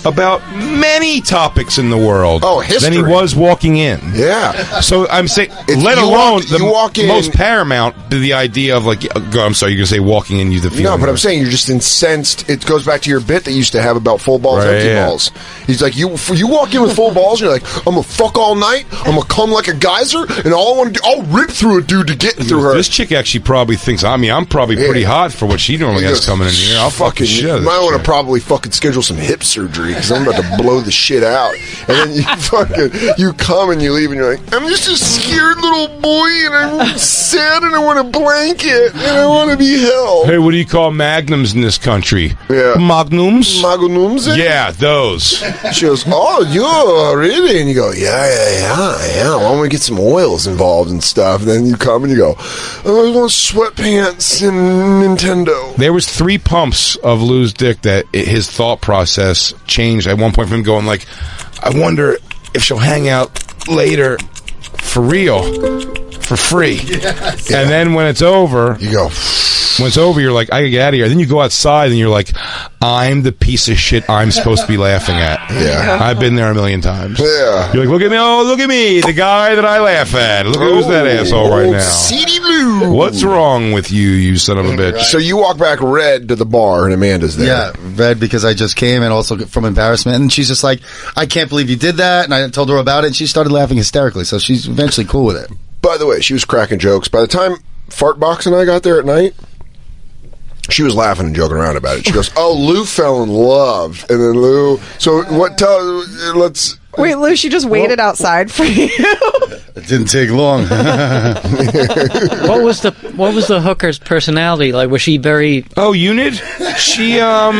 about many topics in the world than he was walking in. Yeah. So I'm saying, let alone the most paramount to the idea of like, I'm sorry, you're going to say walking in you the feeling. No, but I'm saying you're just incensed. It goes back to your bit that you used to have about full balls, Right, empty yeah. balls. He's like, you walk in with full balls, and you're like, I'm going to fuck all night, I'm going to come like a geyser, and all I want to do, I'll rip through a dude to get through her. This chick actually probably thinks, I mean, I'm probably pretty hot for what she normally has coming in here. I'll fucking shit. You might want to probably fucking schedule some hip surgery because I'm about to blow the shit out. And then you come and you leave and you're like, I'm just a scared little boy and I'm sad and I want a blanket and I want to be held. Hey, what do you call magnums in this country? Yeah. Magnums? Magnums? Yeah, those. She goes, oh, you really? And you go, yeah. Why don't we get some oils involved and stuff? And then you come and you go, oh, I want sweatpants and Nintendo. There was 3 pumps of Lou's dick that his thought process changed at one point from him going like, I wonder if she'll hang out later for real, for free. Yes. And then when it's over, you go. When it's over, you're like, I gotta get out of here. Then you go outside and you're like, I'm the piece of shit I'm supposed to be laughing at. Yeah. I've been there a million times. Yeah. You're like, look at me, look at me, the guy that I laugh at. Look who's that asshole right now. Seedy Lou. What's wrong with you son of a bitch? So you walk back red to the bar and Amanda's there. Yeah, red because I just came and also from embarrassment. And she's just like, I can't believe you did that. And I told her about it and she started laughing hysterically. So she's eventually cool with it. By the way, she was cracking jokes. By the time Fartbox and I got there at night, she was laughing and joking around about it. She goes, oh, Lou fell in love. And then Lou, so what, let's... Wait, Lou, she just waited outside for you? It didn't take long. What was the hooker's personality like? Was she very... Oh, Unit? She, well,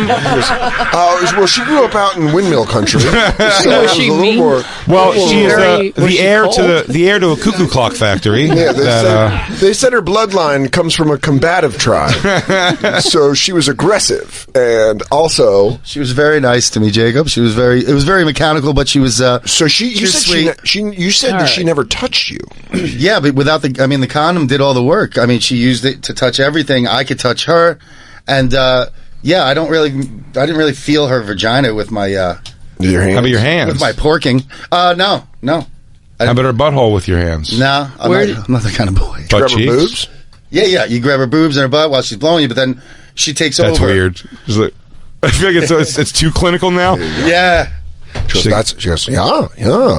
she grew up out in windmill country. So Was she mean? Well, she is Was the she heir cold? to the heir to a cuckoo clock factory. Yeah, they said her bloodline comes from a combative tribe. So she was aggressive. And also... She was very nice to me, Jacob. It was very mechanical, but she was... So you said that she never touched you. Yeah, but without the condom did all the work. I mean, she used it to touch everything. I could touch her, and yeah, I didn't really feel her vagina with my your hands. How about your hands? With my porking. No. How about her butthole with your hands? No, I'm not that kind of boy. Butt Grab her cheeks? boobs? Yeah. You grab her boobs and her butt while she's blowing you, but then she takes over. That's weird. It's like, I feel like it's too clinical now. Yeah. She goes, yeah,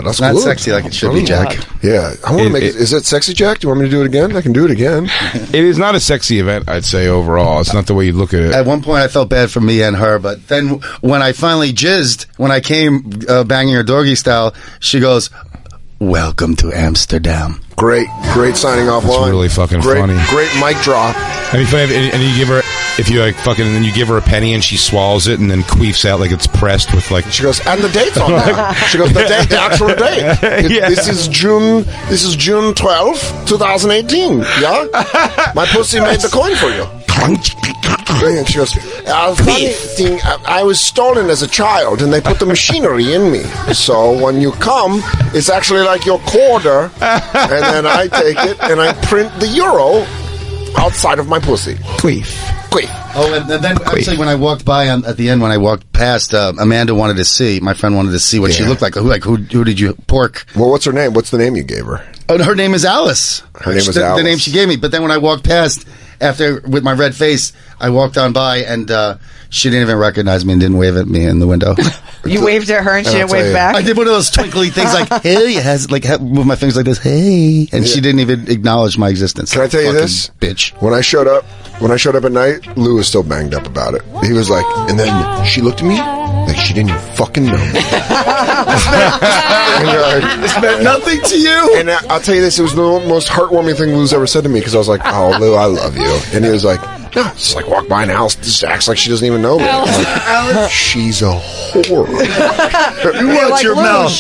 that's not good. Sexy like it should be, Jack. Yeah, I want to make it. Is it sexy, Jack? Do you want me to do it again? I can do it again. It is not a sexy event, I'd say, overall. It's not the way you look at it. At one point, I felt bad for me and her, but then when I finally jizzed, when I came banging her doggy style, she goes, welcome to Amsterdam. Great signing off That's line. really fucking funny. Great mic drop. I mean, and you give her, if you like fucking, and then you give her a penny and she swallows it and then queefs out like it's pressed with like. She goes, and the date's on there. She goes, the actual date. Yeah. This is June 12th, 2018. Yeah, my pussy made the coin for you. And she goes, funny thing, I was stolen as a child, and they put the machinery in me. So when you come, it's actually like your quarter, and then I take it and I print the euro outside of my pussy. Queef. Oh, and then actually, when I walked by at the end, when I walked past, Amanda wanted to see. My friend wanted to see what she looked like. Who did you pork? Well, what's her name? What's the name you gave her? Oh, her name is Alice. Her name is the Alice. The name she gave me. But then when I walked past, after with my red face, I walked on by, and she didn't even recognize me and didn't wave at me in the window. You waved at her and she didn't wave back? I did one of those twinkly things like, hey, move my fingers like this, hey. And she didn't even acknowledge my existence. Can I tell you this? Bitch. When I showed up at night, Lou was still banged up about it. He was like, and then she looked at me like she didn't even fucking know me. This meant nothing to you. And I'll tell you this, it was the most heartwarming thing Lou's ever said to me, because I was like, oh, Lou, I love you. And he was like, no, just like walk by in the house, just acts like she doesn't even know me. Like, she's a whore. Watch your mouth.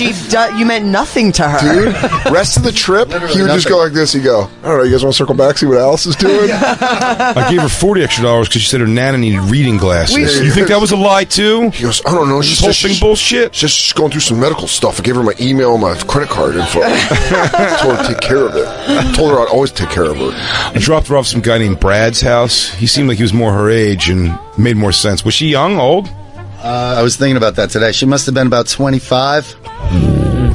You meant nothing to her. Dude, rest of the trip, he would just go like this. He'd go, I don't know, you guys want to circle back, see what Alice is doing? I gave her $40 extra because she said her nana needed reading glasses. You think that was a lie too? He goes, I don't know. This whole thing bullshit. She's going through some medical stuff. I gave her my email and my credit card info. Told her to take care of it. Told her I'd always take care of her. I dropped her off some guy named Brad's house. He seemed like he was more her age and made more sense. Was she young, old? I was thinking about that today. She must have been about 25.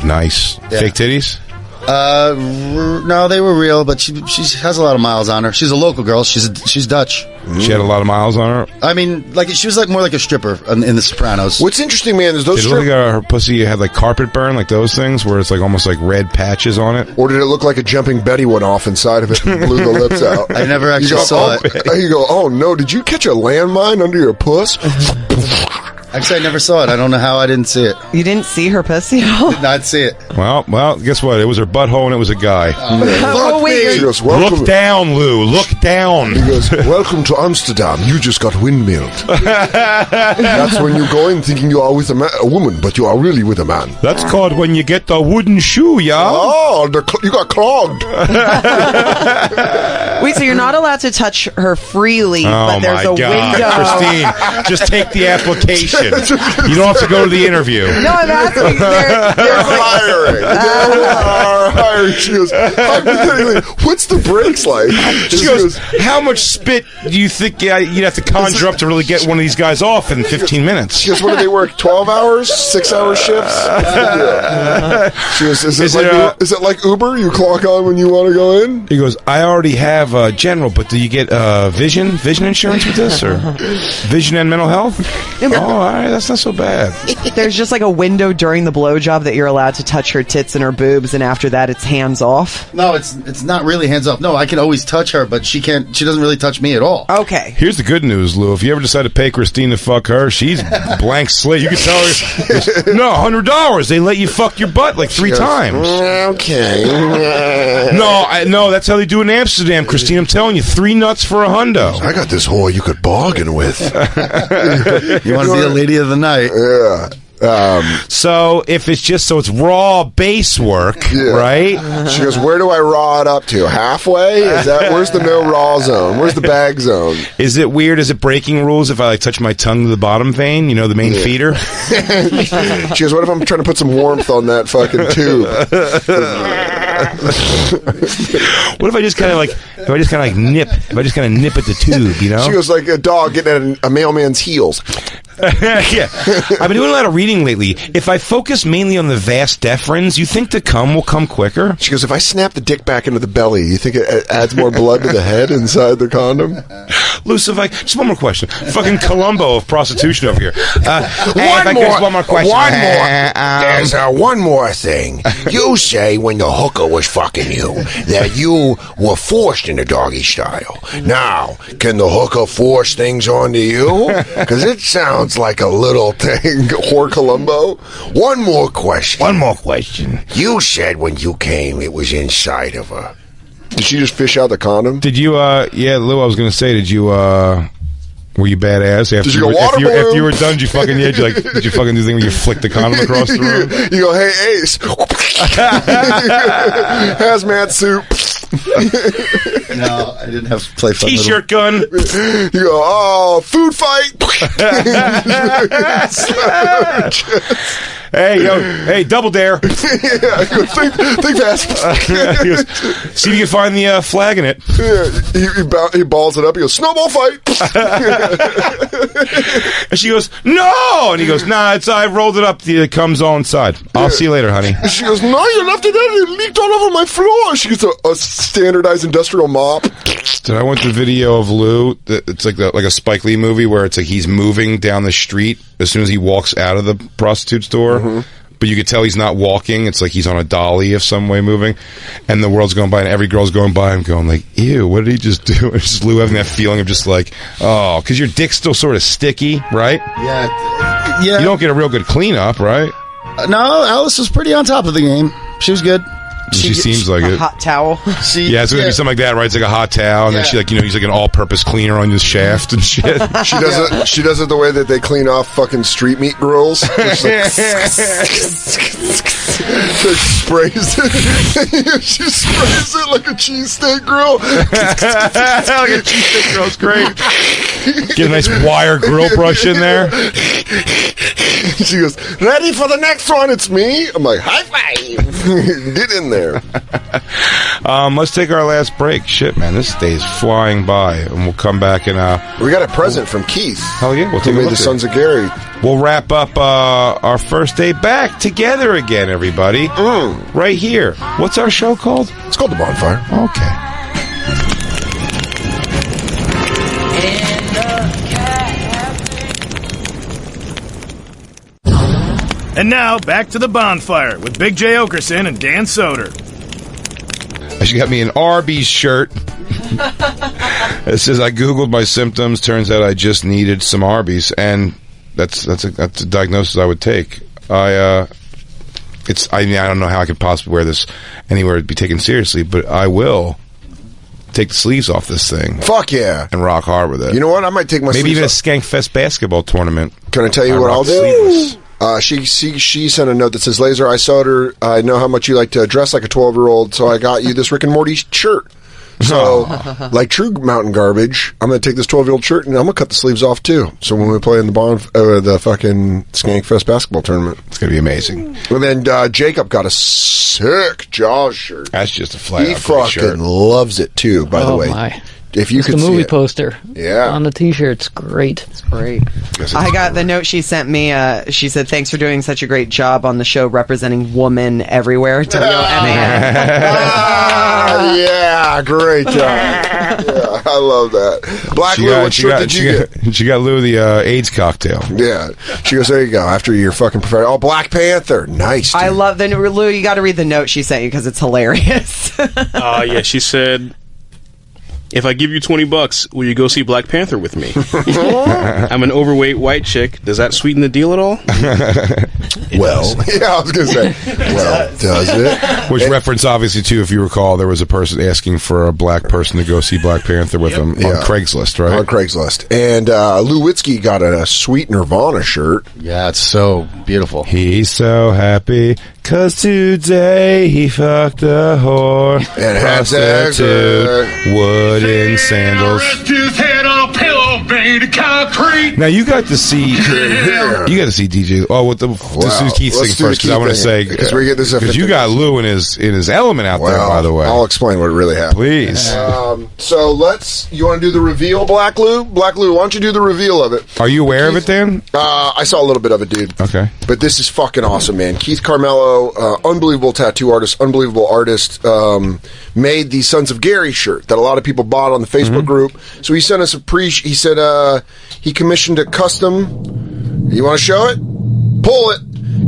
Nice. Yeah. Fake titties? No, they were real, but she has a lot of miles on her. She's a local girl. She's Dutch. She had a lot of miles on her. I mean, she was more like a stripper in The Sopranos. What's interesting, man, is those. Did it look like her pussy had like carpet burn, like those things, where it's like almost like red patches on it? Or did it look like a jumping Betty went off inside of it and blew the lips out? I never actually saw it. You go, oh no, did you catch a landmine under your puss? Actually, I never saw it. I don't know how I didn't see it. You didn't see her pussy at all? Did not see it. Well, guess what? It was her butthole and it was a guy. Oh, wait. She goes, look down, Lou. Look down. He goes, welcome to Amsterdam. You just got windmilled. That's when you go in thinking you are with a woman, but you are really with a man. That's called when you get the wooden shoe, yeah? Oh, you got clogged. Wait, so you're not allowed to touch her freely, but there's a window. Christine, just take the application. You don't have to go to the interview. No, I'm asking. Hiring. She goes, hypothetically, what's the brakes like? She goes, how much spit do you think you'd have to conjure up to really get one of these guys off in 15 minutes? She goes, what do they work, 12 hours? 6-hour shifts? She goes, is it like Uber? You clock on when you want to go in? He goes, I already have general, but do you get vision insurance with this? Or vision and mental health? Oh, all right, that's not so bad. There's just like a window during the blowjob that you're allowed to touch her tits and her boobs, and after that it's hands off. No, it's not really hands off. No, I can always touch her, but she doesn't really touch me at all. Okay. Here's the good news, Lou. If you ever decide to pay Christine to fuck her, she's blank slate. You can tell her, no, $100. They let you fuck your butt like 3 times. Okay. No, that's how they do it in Amsterdam, Christine. I'm telling you, 3 nuts for $100. I got this whore you could bargain with. You want to be the lady of the night? Yeah. So if it's just raw base work, right? She goes, where do I raw it up to? Halfway? Where's the no raw zone? Where's the bag zone? Is it weird? Is it breaking rules if I touch my tongue to the bottom vein? The main feeder? She goes, what if I'm trying to put some warmth on that fucking tube? What if I just kind of nip? If I just kind of nip at the tube, She goes like a dog getting at a mailman's heels. Yeah, I've been doing a lot of reading lately. If I focus mainly on the vas deferens, you think the cum will come quicker? She goes, if I snap the dick back into the belly, you think it adds more blood to the head inside the condom? Lucifer, just one more question. Fucking Columbo of prostitution over here. One more question. There's one more thing. You say when the hooker was fucking you that you were forced into doggy style. Now, can the hooker force things onto you? Because it sounds like a little thing. Whore Columbo. One more question. You said when you came, it was inside of her. Did she just fish out the condom? Did you, yeah, Lou, I was going to say, did you, were you badass? After you were done, did you fucking do the thing where you flick the condom across the room? You go, hey, Ace. Hazmat suit. No, I didn't have to play fun. T-shirt gun. You go, oh, food fight. Hey, double dare. Yeah, think fast. See if you can find the flag in it. Yeah, he balls it up. He goes, snowball fight. And she goes, no. And he goes, nah, I rolled it up. It comes all inside. I'll see you later, honey. She goes, no, you left it in. It leaked all over my floor. She gets a standardized industrial mop. Did I want the video of Lou? It's like a Spike Lee movie where it's like he's moving down the street as soon as he walks out of the prostitute store. But you could tell he's not walking. It's like he's on a dolly of some way moving. And the world's going by and every girl's going by and going like, ew, what did he just do? It's just Lou having that feeling of just like, oh, because your dick's still sort of sticky, right? Yeah. You don't get a real good cleanup, right? No, Alice was pretty on top of the game. She was good. She seems like A it. hot towel. Yeah, it's going to be something like that, right? It's like a hot towel, and then she he's like an all-purpose cleaner on his shaft and shit. She does it. She does it the way that they clean off fucking street meat grills. She sprays it. She sprays it like a cheesesteak grill. Like a cheesesteak grill's great. Get a nice wire grill brush in there. She goes, ready for the next one? It's me. I'm like, high five. Get in there. Let's take our last break. Shit, man, this day's flying by, and we'll come back and we got a present from Keith. Hell yeah, we'll take a look. The Sons of Gary. We'll wrap up our first day back together again, everybody. Right here. What's our show called? It's called The Bonfire. Okay. And now, back to The Bonfire with Big J. Okerson and Dan Soder. She got me an Arby's shirt. It says, I Googled my symptoms. Turns out I just needed some Arby's. And that's a diagnosis I would take. I don't know how I could possibly wear this anywhere to be taken seriously, but I will take the sleeves off this thing. Fuck yeah. And rock hard with it. You know what? I might take my maybe sleeves even off. a Skankfest basketball tournament. Can I tell you what I'll do? She sent a note that says, Laser, I saw her. I know how much you like to dress like a 12-year-old, so I got you this Rick and Morty shirt. So, like true mountain garbage, I'm going to take this 12-year-old shirt and I'm going to cut the sleeves off too. So when we play in the fucking Skankfest basketball tournament, it's going to be amazing. And then Jacob got a sick Jaws shirt. That's just a flat. He fucking loves it too. By the way, my. If you it's could the movie see it. poster, on the T-shirt, it's great. It's great. I got the note she sent me. She said, "Thanks for doing such a great job on the show, representing woman everywhere." Yeah, great job. Yeah, I love that. Black Lou, what shirt did you get? She got Lou the AIDS cocktail. Yeah, she goes, there you go. After your fucking professional. Oh, Black Panther, nice. Dude. I love the Lou. You got to read the note she sent you because it's hilarious. Yeah, she said, if I give you $20, will you go see Black Panther with me? I'm an overweight white chick. Does that sweeten the deal at all? Well, yeah, I was going to say, well, does it? Which reference, obviously, too, if you recall, there was a person asking for a black person to go see Black Panther with him on Craigslist, right? On Craigslist. And Lou Witzke got a sweet Nirvana shirt. Yeah, it's so beautiful. He's so happy because today he fucked a whore and had prostitute, wooden sandals. His head on a pillow made of concrete. Now you got to see DJ. Oh, what let's do Keith's thing first because I want to say because we get this because you got Lou in his element out there. By the way, I'll explain what really happened. Please. So you want to do the reveal, Black Lou? Black Lou, why don't you do the reveal of it? Are you aware of it, Dan? I saw a little bit of it, dude. Okay, but this is fucking awesome, man. Keith Carmelo, unbelievable tattoo artist, unbelievable artist, made the Sons of Gary shirt that a lot of people bought on the Facebook group. So he sent us he said he commissioned a custom. You want to show it? Pull it.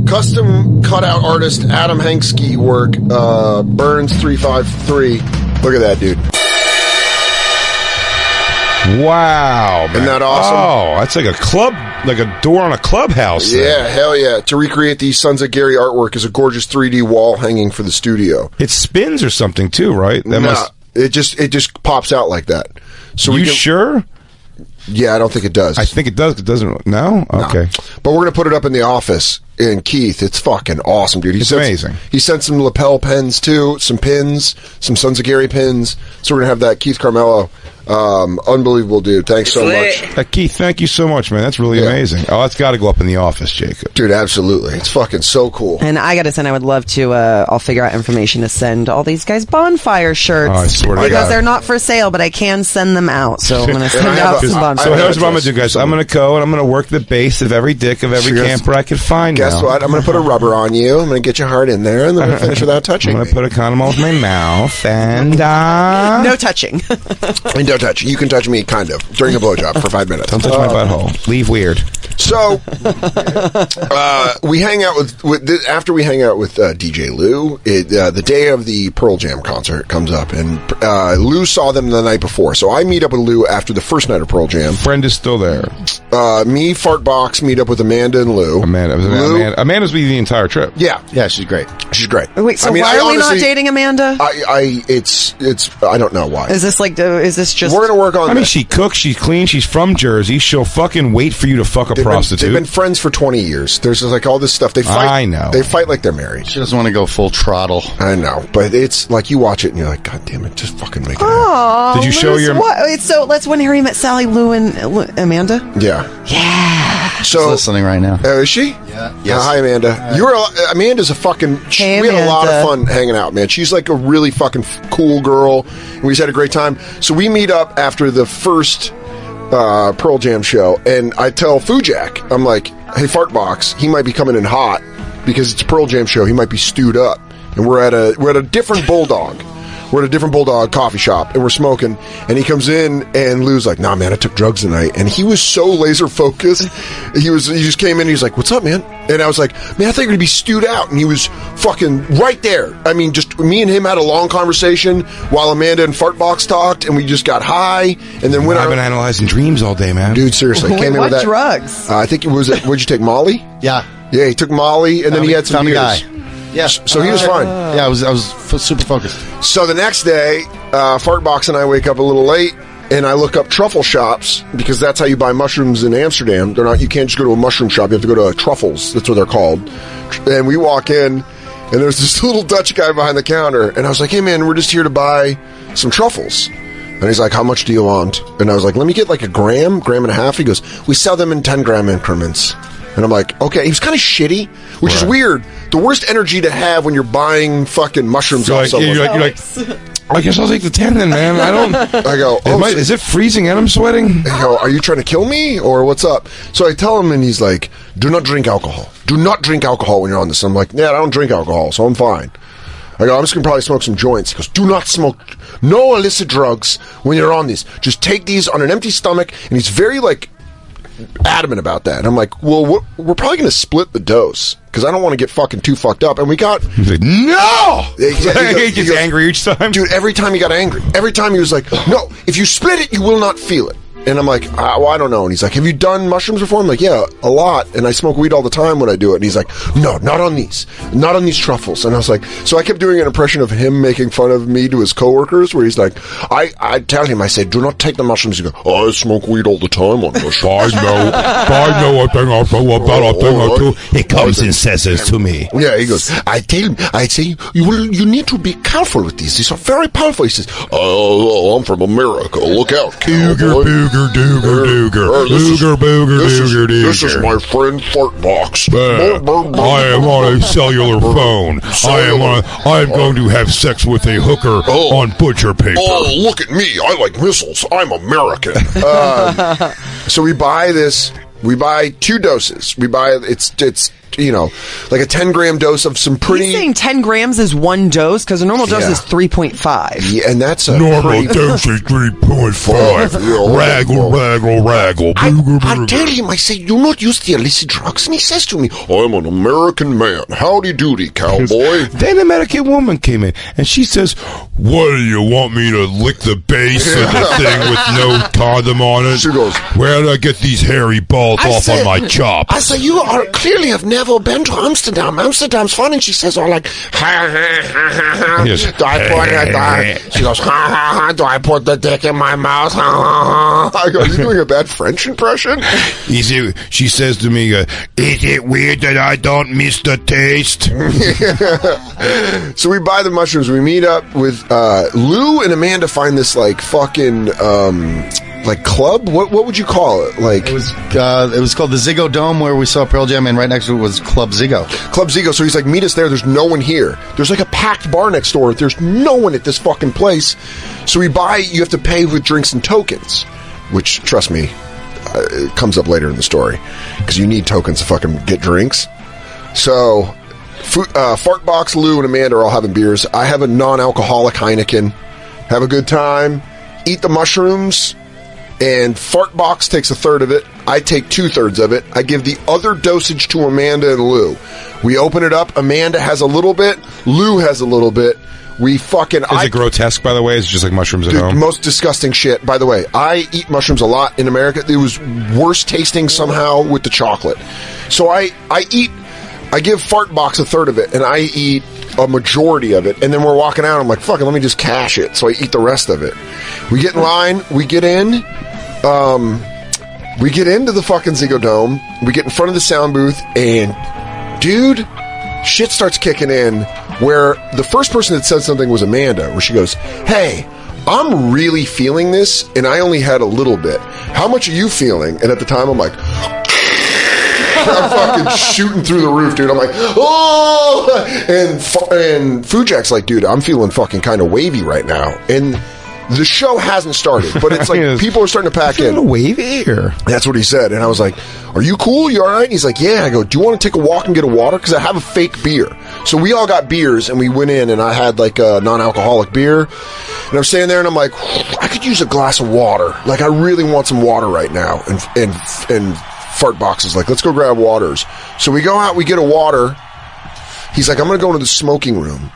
Custom cutout artist Adam Hanksky work, Burns 353. Look at that, dude. Wow, man. Isn't that awesome? Oh, that's like a club, like a door on a clubhouse. Yeah, hell yeah. To recreate the Sons of Gary artwork is a gorgeous 3D wall hanging for the studio. It spins or something too, right? It just pops out like that. So you sure? Yeah, I don't think it does. I think it does. It doesn't. No? Okay. No. But we're going to put it up in the office. And Keith, it's fucking awesome, dude. It's amazing. He sent some lapel pens, too. Some pins. Some Sons of Gary pins. So we're going to have that. Keith Carmelo. Unbelievable, dude. Thanks so much. Keith, thank you so much, man. That's really amazing. Oh, that's got to go up in the office, Jacob. Dude, absolutely. It's fucking so cool. And I got to send, I would love to, I'll figure out information to send all these guys Bonfire shirts. Oh, I swear to God. Because they're not for sale, but I can send them out. So I'm going to send out some Bonfire. So here's what I'm going to do, guys. I'm going to go and I'm going to work the base of every dick of every camper I can find. guess what? I'm going to put a rubber on you. I'm going to get your heart in there, and then we'll finish without touching. I'm going to put a condom on with my mouth, and no touching. And don't touch. You can touch me, kind of, during a blowjob for 5 minutes. Don't touch my butthole. Leave weird. So we hang out after we hang out with DJ Lou. The day of the Pearl Jam concert comes up, and Lou saw them the night before. So I meet up with Lou after the first night of Pearl Jam. Friend is still there. Me, Fartbox, meet up with Amanda and Lou. Amanda's with you the entire trip. Yeah, she's great. She's great. Wait, so why are we not dating Amanda? It's I don't know why. Is this just? We're gonna work on. I mean, she cooks. She's clean. She's from Jersey. She'll fucking wait for you to fuck a prostitute. They've been friends for 20 years. There's like all this stuff. They fight. I know. They fight like they're married. She doesn't want to go full throttle. I know, but it's like you watch it and you're like, God damn it, just fucking make it happen. Oh, did you show your? So that's when Harry met Sally, Lou, and Amanda. Yeah. So she's listening right now. Is she? Yeah. Yes. Hi, Amanda. Amanda's a fucking. Hey, we had a lot of Amanda. fun hanging out, man. She's like a really fucking cool girl. And we just had a great time. So we meet up after the first Pearl Jam show, and I tell Fujak, I'm like, hey, Fartbox, he might be coming in hot because it's a Pearl Jam show. He might be stewed up, and we're at a different Bulldog. We're at a different Bulldog coffee shop, and we're smoking, and he comes in, and Lou's like, nah, man, I took drugs tonight. And he was so laser focused. He just came in, and he's like, what's up, man? And I was like, man, I thought you were going to be stewed out. And he was fucking right there. I mean, just me and him had a long conversation while Amanda and Fartbox talked, and we just got high, and then went I've been analyzing dreams all day, man. Dude, seriously. Wait, came in what with that. drugs? I think what'd you take, Molly? Yeah. Yeah, he took Molly, and then he had some found a beers. guy. Yeah. So he was fine. Yeah, I was super focused. So the next day, Fartbox and I wake up a little late, and I look up truffle shops because that's how you buy mushrooms in Amsterdam. You can't just go to a mushroom shop. You have to go to Truffles. That's what they're called. And we walk in, and there's this little Dutch guy behind the counter, and I was like, hey man, we're just here to buy some truffles. And he's like, how much do you want? And I was like, let me get like a gram and a half. He goes, we sell them in 10-gram increments. And I'm like, okay. He was kind of shitty, which is weird. The worst energy to have when you're buying fucking mushrooms off someone. You're like, I guess I'll take the 10 then, man. I go, is it freezing and I'm sweating? I go, are you trying to kill me or what's up? So I tell him, and he's like, do not drink alcohol. Do not drink alcohol when you're on this. I'm like, yeah, I don't drink alcohol, so I'm fine. I go, I'm just going to probably smoke some joints. He goes, do not smoke no illicit drugs when you're on these. Just take these on an empty stomach. And he's very, like, adamant about that. And I'm like, well, we're probably going to split the dose because I don't want to get fucking too fucked up. And we got... He's like, no! He gets angry each time. Dude, every time he got angry. Every time he was like, no, if you split it, you will not feel it. And I'm like, well, I don't know. And he's like, have you done mushrooms before? I'm like, yeah, a lot. And I smoke weed all the time when I do it. And he's like, no, not on these. Not on these truffles. And I was like, so I kept doing an impression of him making fun of me to his coworkers where he's like, I tell him, I say, do not take the mushrooms. He goes, I smoke weed all the time on mushrooms. I know a thing or two about a thing or two. He comes and says this to me. Yeah, he goes, I tell him, I say, you need to be careful with these. These are very powerful. He says, I'm from America. Look out, cowboy. This is my friend Fartbox. I am on a cellular phone. I am going to have sex with a hooker on butcher paper. Oh, look at me. I like missiles. I'm American. So we buy this. We buy 2 doses. We buy it's like a 10-gram dose of some pretty... He's saying 10 grams is one dose? Because a normal dose is 3.5. Yeah, and that's a normal dose is 3.5. Raggle. I tell him, I say, do not use the illicit drugs. And he says to me, I'm an American man. Howdy doody, cowboy. Then an American woman came in, and she says, what, do you want me to lick the base of the thing with no condom on it? She goes, where did I get these hairy balls off on my chop? I say, you are clearly have never been to Amsterdam. Amsterdam's fun. And she says, all like, yes. Do I put it? She goes, do I put the dick in my mouth? I go, are you doing a bad French impression? She says to me, is it weird that I don't miss the taste? So we buy the mushrooms. We meet up with Lou and Amanda. Find this like fucking like club. What would you call it? Like it was called the Ziggo Dome, where we saw Pearl Jam, and right next to it was Club Ziggo. Club Ziggo. So he's like, meet us there. There's no one here. There's like a packed bar next door. There's no one at this fucking place. So we buy. You have to pay with drinks and tokens, which, trust me, it comes up later in the story because you need tokens to fucking get drinks. So, Fartbox, Lou, and Amanda are all having beers. I have a non-alcoholic Heineken. Have a good time. Eat the mushrooms. And Fartbox takes a third of it. I take 2/3 of it. I give the other dosage to Amanda and Lou. We open it up. Amanda has a little bit. Lou has a little bit. Is it grotesque, by the way? Is it just like mushrooms at Dude, home? Most disgusting shit. By the way, I eat mushrooms a lot in America. It was worse tasting somehow with the chocolate. So I give Fartbox a third of it, and I eat a majority of it. And then we're walking out. I'm like, fuck it, let me just cash it. So I eat the rest of it. We get in line. We get in. We get into the fucking Ziggo Dome. We get in front of the sound booth, and dude, shit starts kicking in. Where the first person that said something was Amanda, where she goes, "Hey, I'm really feeling this, and I only had a little bit. How much are you feeling?" And at the time, I'm like, I'm fucking shooting through the roof, dude. I'm like, oh! And Fujak's like, dude, I'm feeling fucking kind of wavy right now. And the show hasn't started, but it's like people are starting to pack in. A wavy here. That's what he said. And I was like, are you cool? You all right? And he's like, yeah. I go, do you want to take a walk and get a water? Because I have a fake beer. So we all got beers, and we went in, and I had like a non-alcoholic beer. And I'm standing there, and I'm like, I could use a glass of water. Like, I really want some water right now. And Fartbox is like, let's go grab waters. So we go out, we get a water. He's like, I'm going to go into the smoking room.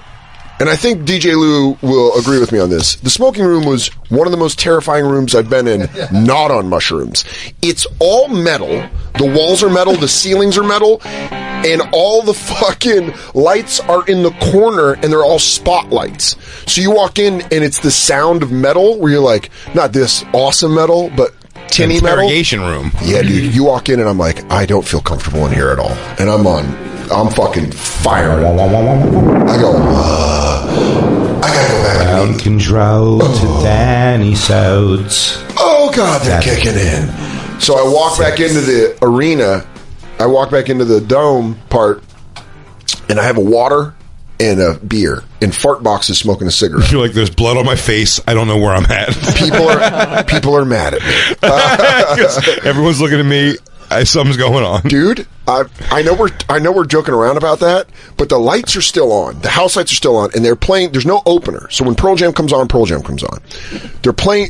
And I think DJ Lou will agree with me on this. The smoking room was one of the most terrifying rooms I've been in, not on mushrooms. It's all metal. The walls are metal, the ceilings are metal, and all the fucking lights are in the corner, and they're all spotlights. So you walk in, and it's the sound of metal, where you're like, not this awesome metal, but tinny metal. Interrogation room. Yeah, dude. You walk in, and I'm like, I don't feel comfortable in here at all. And I'm fucking firing. I go, I gotta go back. Ground control to Danny Sodes. Oh, God, they're kicking in. So I walk back into the arena. I walk back into the dome part, and I have a water and a beer. And Fartbox is smoking a cigarette. You're like, there's blood on my face. I don't know where I'm at. People are mad at me. Everyone's looking at me. Something's going on, dude. I know we're joking around about that, but the lights are still on. The house lights are still on, and they're playing. There's no opener, so when Pearl Jam comes on, Pearl Jam comes on.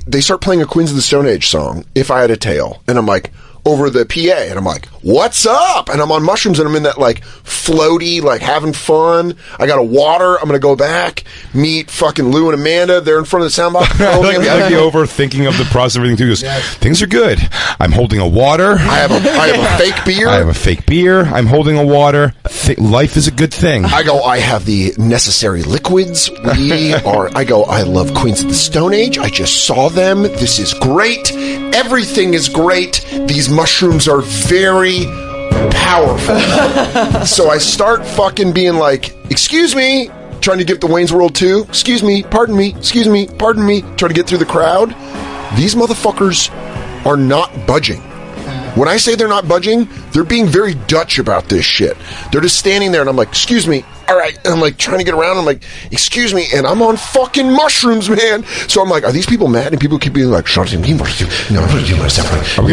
They start playing a Queens of the Stone Age song, "If I Had a Tail," and I'm like, over the PA, and I'm like, what's up? And I'm on mushrooms, and I'm in that like floaty, like having fun. I got a water. I'm gonna go back, meet fucking Lou and Amanda. They're in front of the soundbox. I like the over thinking of the process of everything too. Goes, things are good. I'm holding a water. I have a fake beer. I have a fake beer. I'm holding a water. Life is a good thing. I go, I have the necessary liquids. I love Queens of the Stone Age. I just saw them. This is great. Everything is great. These mushrooms are very powerful. So I start fucking being like, excuse me, trying to get the Wayne's World 2. Excuse me, pardon me, excuse me, pardon me. Trying to get through the crowd. These motherfuckers are not budging. When I say they're not budging, they're being very Dutch about this shit. They're just standing there, and I'm like, excuse me, all right. And I'm like trying to get around. I'm like, excuse me, and I'm on fucking mushrooms, man. So I'm like, are these people mad? And people keep being like, are we going to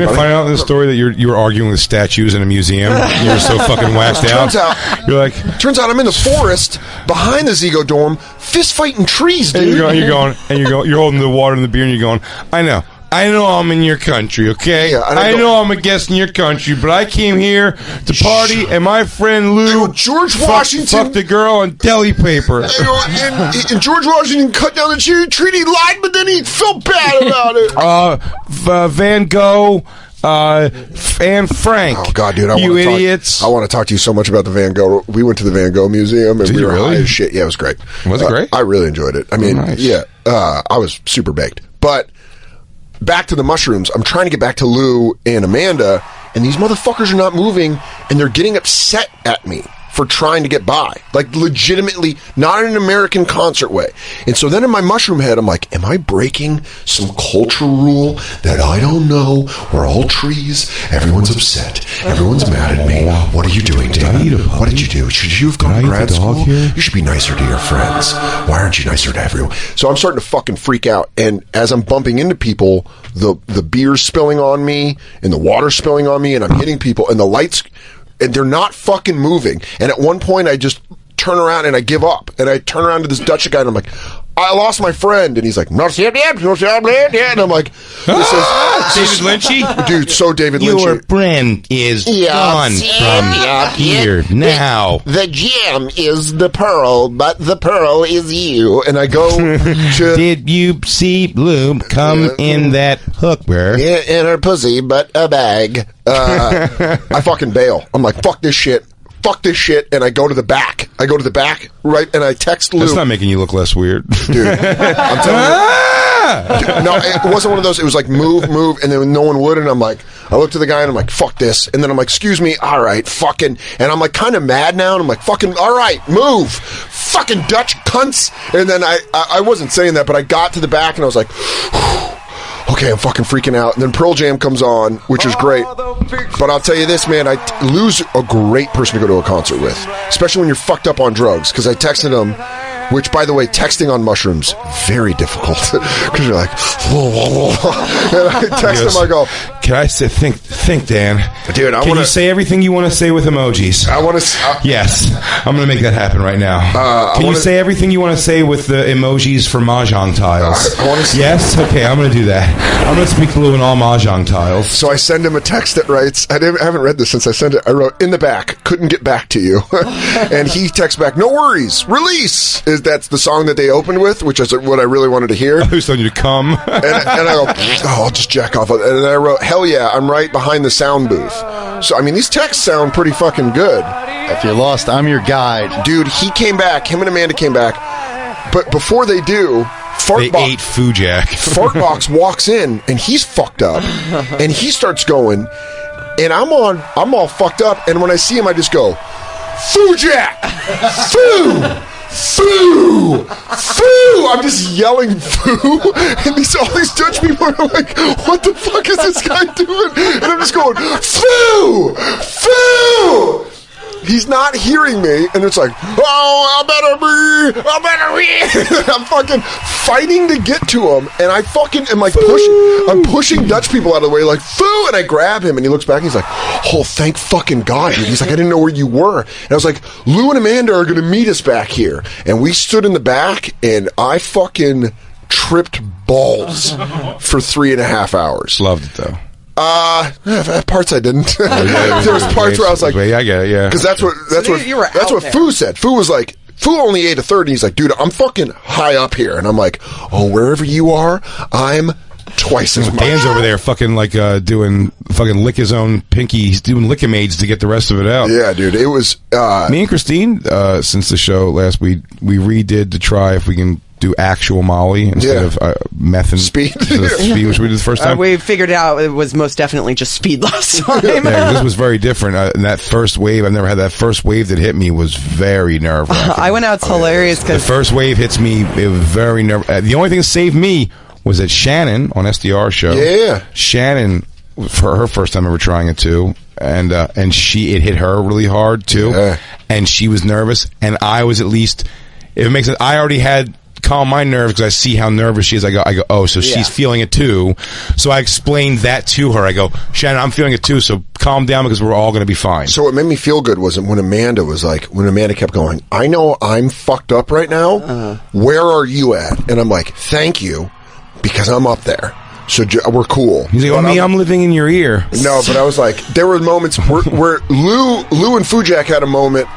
find out in this story that you were arguing with statues in a museum? You were so fucking waxed out. Turns out I'm in the forest behind the Ziggo Dome, fist fighting trees, dude. And you're holding the water and the beer, and you're going, I know I'm in your country, okay? Yeah, I know I'm a guest in your country, but I came here to party, and my friend Lou George Washington fucked a girl on deli paper. And George Washington cut down the tree. He lied, but then he felt bad about it. Van Gogh, Anne Frank. Oh God, dude! Idiots! I want to talk to you so much about the Van Gogh. We went to the Van Gogh Museum, and we were high as shit. Yeah, it was great. Was it great? I really enjoyed it. I mean, nice. Yeah, I was super baked, but. Back to the mushrooms. I'm trying to get back to Lou and Amanda, and these motherfuckers are not moving, and they're getting upset at me for trying to get by. Like, legitimately, not in an American concert way. And so then in my mushroom head, I'm like, am I breaking some cultural rule that I don't know? We're all trees. Everyone's upset. Everyone's mad at me. What are you doing, Dan? What did you do? Should you have gone to grad school? You should be nicer to your friends. Why aren't you nicer to everyone? So I'm starting to fucking freak out. And as I'm bumping into people, the beer's spilling on me, and the water's spilling on me, and I'm hitting people, and the lights... and they're not fucking moving. And at one point, I just turn around and I give up. And I turn around to this Dutch guy and I'm like, I lost my friend. And he's like, and I'm like, this is David Lynchy? Dude, so David Lynchy. Your friend is gone from here now. The gem is the pearl, but the pearl is you. And I go to... Did you see Bloom come in that hooker? Yeah, in her pussy, but a bag. I fucking bail. I'm like, fuck this shit. And I go to the back. Right, and I text Lou. That's not making you look less weird. Dude, I'm telling you. Dude, no, it wasn't one of those. It was like, move, and then no one would, and I'm like, I look to the guy, and I'm like, fuck this. And then I'm like, excuse me, all right, fucking. And I'm like, kind of mad now, and I'm like, fucking, all right, move. Fucking Dutch cunts. And then I wasn't saying that, but I got to the back, and I was like, okay, I'm fucking freaking out. And then Pearl Jam comes on, which is great. But I'll tell you this, man, Lou's a great person to go to a concert with, especially when you're fucked up on drugs, because I texted him, which, by the way, texting on mushrooms, very difficult, because you're like, and I text him, I go, can I say, think, Dan. Dude, Can you say everything you want to say with emojis? I want to... yes, I'm going to make that happen right now. Can you say everything you want to say with the emojis for Mahjong tiles? Yes? Okay, I'm going to do that. I'm going to speak to Lou in all Mahjong tiles. So I send him a text that writes, I haven't read this since I sent it. I wrote, in the back, couldn't get back to you. And he texts back, no worries, release. That's the song that they opened with, which is what I really wanted to hear. Who's telling you to come? and I go, oh, I'll just jack off. And I wrote, hell yeah, I'm right behind the sound booth. So, I mean, these texts sound pretty fucking good. If you're lost, I'm your guide. Dude, he came back. Him and Amanda came back. But before they do, ate Fujak. Fartbox walks in, and he's fucked up. And he starts going, and I'm all fucked up. And when I see him, I just go, Fujak! Foo! Foo! Foo! I'm just yelling foo, and all these Dutch people are like, what the fuck is this guy doing? And I'm just going, foo! Foo! He's not hearing me, and it's like, oh, I better be. I'm fucking fighting to get to him, and I fucking am like I'm pushing Dutch people out of the way, like, foo, and I grab him, and he looks back, and he's like, oh, thank fucking God, dude. He's like, I didn't know where you were. And I was like, Lou and Amanda are going to meet us back here. And we stood in the back, and I fucking tripped balls for 3.5 hours. Loved it, though. Parts I didn't. There was parts where I was like, I get it, yeah. Because that's what Foo said. Foo was like, Foo only ate a third, and he's like, dude, I'm fucking high up here. And I'm like, oh, wherever you are, I'm twice as much. Dan's over there fucking like doing fucking lick his own pinky. He's doing lickimades to get the rest of it out. Yeah, dude. It was me and Christine, since the show last week, we redid to try if we can do actual Molly instead of meth and speed, which we did the first time. We figured out it was most definitely just speed last time. Yeah, this was very different. And that first wave, I've never had that first wave that hit me was very nerve-wracking. I went out, it's hilarious because the first wave hits me, it was very the only thing that saved me was that Shannon on SDR show. Yeah, Shannon, for her first time ever trying it too. And it hit her really hard too, and she was nervous, and I was at least. If it makes sense, I already had calm my nerves because I see how nervous she is. I go, oh, so she's feeling it too. So I explained that to her. I go, Shannon, I'm feeling it too, so calm down because we're all going to be fine. So what made me feel good was when Amanda kept going, I know I'm fucked up right now. Where are you at? And I'm like, thank you, because I'm up there. So we're cool. He's like, I'm living in your ear. No, but I was like, there were moments where Lou and Fujak had a moment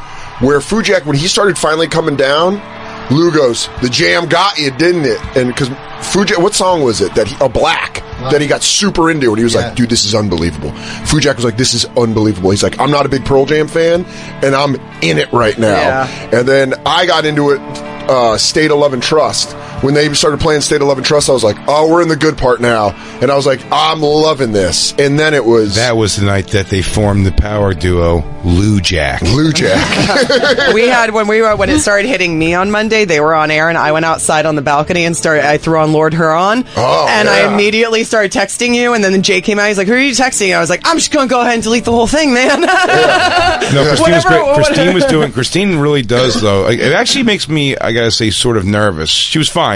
where Fujak, when he started finally coming down, Lou goes, the jam got you, didn't it? And because Fujak, what song was it? Black, that he got super into, and he was like, dude, this is unbelievable. Fujak was like, this is unbelievable. He's like, I'm not a big Pearl Jam fan, and I'm in it right now. Yeah. And then I got into it, State of Love and Trust. When they started playing State of Love and Trust, I was like, oh, we're in the good part now. And I was like, I'm loving this. And then it was... That was the night that they formed the power duo, Lou Jack. We had, when it started hitting me on Monday, they were on air, and I went outside on the balcony and I threw on Lord Huron. Oh, and I immediately started texting you, and then Jay came out, he's like, who are you texting? I was like, I'm just going to go ahead and delete the whole thing, man. No, Christine was great. Christine really does, though. It actually makes me, I gotta say, sort of nervous. She was fine.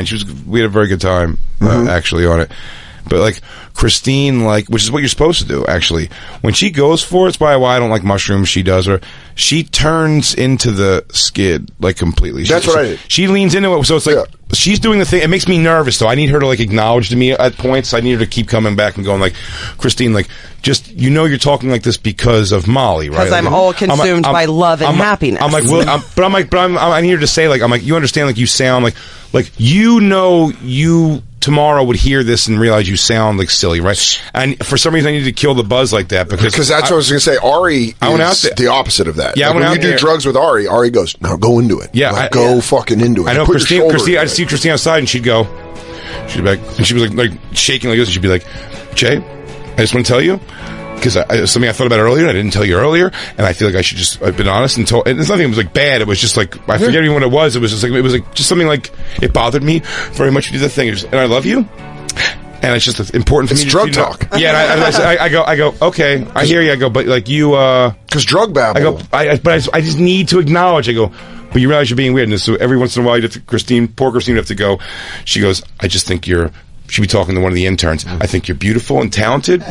We had a very good time, actually, on it. But like Christine, like, which is what you're supposed to do, actually. When she goes for it, it's probably why I don't like mushrooms. She does, or she turns into the skid like completely. That's what I did. She leans into it, so it's like she's doing the thing. It makes me nervous, though. I need her to like acknowledge to me at points. I need her to keep coming back and going like, Christine, like, just you're talking like this because of Molly, right? Because like, I'm all consumed by love and happiness. I'm like, well, I need her to say like, I'm like, you understand, like, you sound like you tomorrow would hear this and realize you sound like silly, right? And for some reason, I need to kill the buzz like that because that's what I was going to say. Ari is the opposite of that. Yeah, like when you do drugs with Ari goes, now go into it. Yeah, like, go fucking into it. I know Put Christine. I'd see Christine outside, and she'd be like, and she was like shaking like this, and she'd be like, Jay, I just want to tell you. Because something I thought about earlier, and I didn't tell you earlier, and I feel like I should just have been honest and told. And it's nothing that was like bad. It was just like I forget even what it was. It was like just something like it bothered me very much. You did the thing, and I love you, and it's just important for me. It's drug talk. Yeah, and I go. Okay, I hear you. I go, but like you, because drug babble. I go, I just need to acknowledge. I go, but you realize you're being weird. And so every once in a while, you have to, poor Christine, would have to go. She goes, I just think she'd be talking to one of the interns. I think you're beautiful and talented,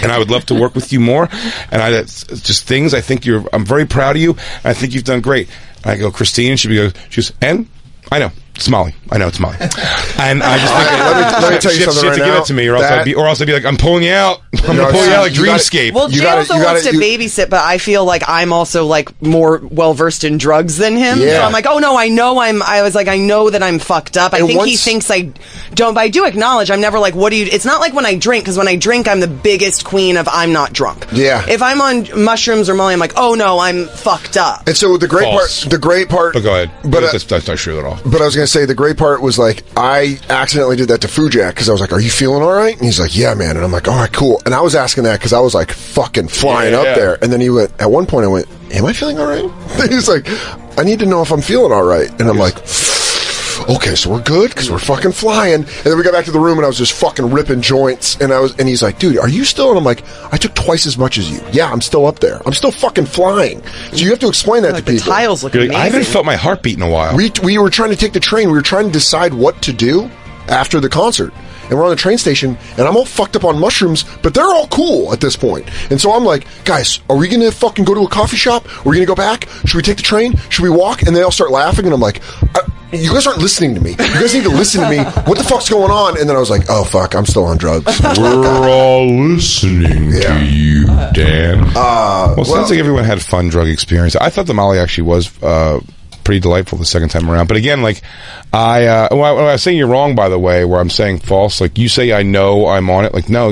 and I would love to work with you more. And it's just things. I think I'm very proud of you, and I think you've done great. And I go, Christine, and she goes, and I know. It's Molly. I know it's Molly. And I just think let me tell you something right now. Give it to me, or else I'd be like, I'm pulling you out. I'm going to pull you out like Dreamscape. Well, Jay also wants to babysit, but I feel like I'm also like more well versed in drugs than him. Yeah. So I'm like, oh no, I know that I'm fucked up. I think he thinks I don't, but I do acknowledge I'm never like, what do you? It's not like when I drink, because when I drink, I'm the biggest queen of I'm not drunk. Yeah. If I'm on mushrooms or Molly, I'm like, oh no, I'm fucked up. And so the great part. But go ahead. But that's not true at all. But I was going to say the great part was like I accidentally did that to Fujak because I was like, "Are you feeling all right?" And he's like, "Yeah, man." And I'm like, "All right, cool." And I was asking that because I was like fucking flying up there. And then he went. At one point, I went, "Am I feeling all right?" And he's like, "I need to know if I'm feeling all right." And I'm like, okay, so we're good because we're fucking flying. And then we got back to the room and I was just fucking ripping joints. And he's like, dude, are you still? And I'm like, I took twice as much as you. Yeah, I'm still up there. I'm still fucking flying. So you have to explain that to people. The tiles look amazing. I haven't felt my heartbeat in a while. We were trying to take the train. We were trying to decide what to do after the concert. And we're on the train station, and I'm all fucked up on mushrooms, but they're all cool at this point. And so I'm like, guys, are we going to fucking go to a coffee shop? Are we going to go back? Should we take the train? Should we walk? And they all start laughing, and I'm like, you guys aren't listening to me. You guys need to listen to me. What the fuck's going on? And then I was like, oh, fuck, I'm still on drugs. We're all listening to you, Dan. Well, sounds like everyone had a fun drug experience. I thought the Molly actually was pretty delightful the second time around. But again, like, when I was saying you're wrong, by the way, where I'm saying false, like, you say I know I'm on it. Like, no,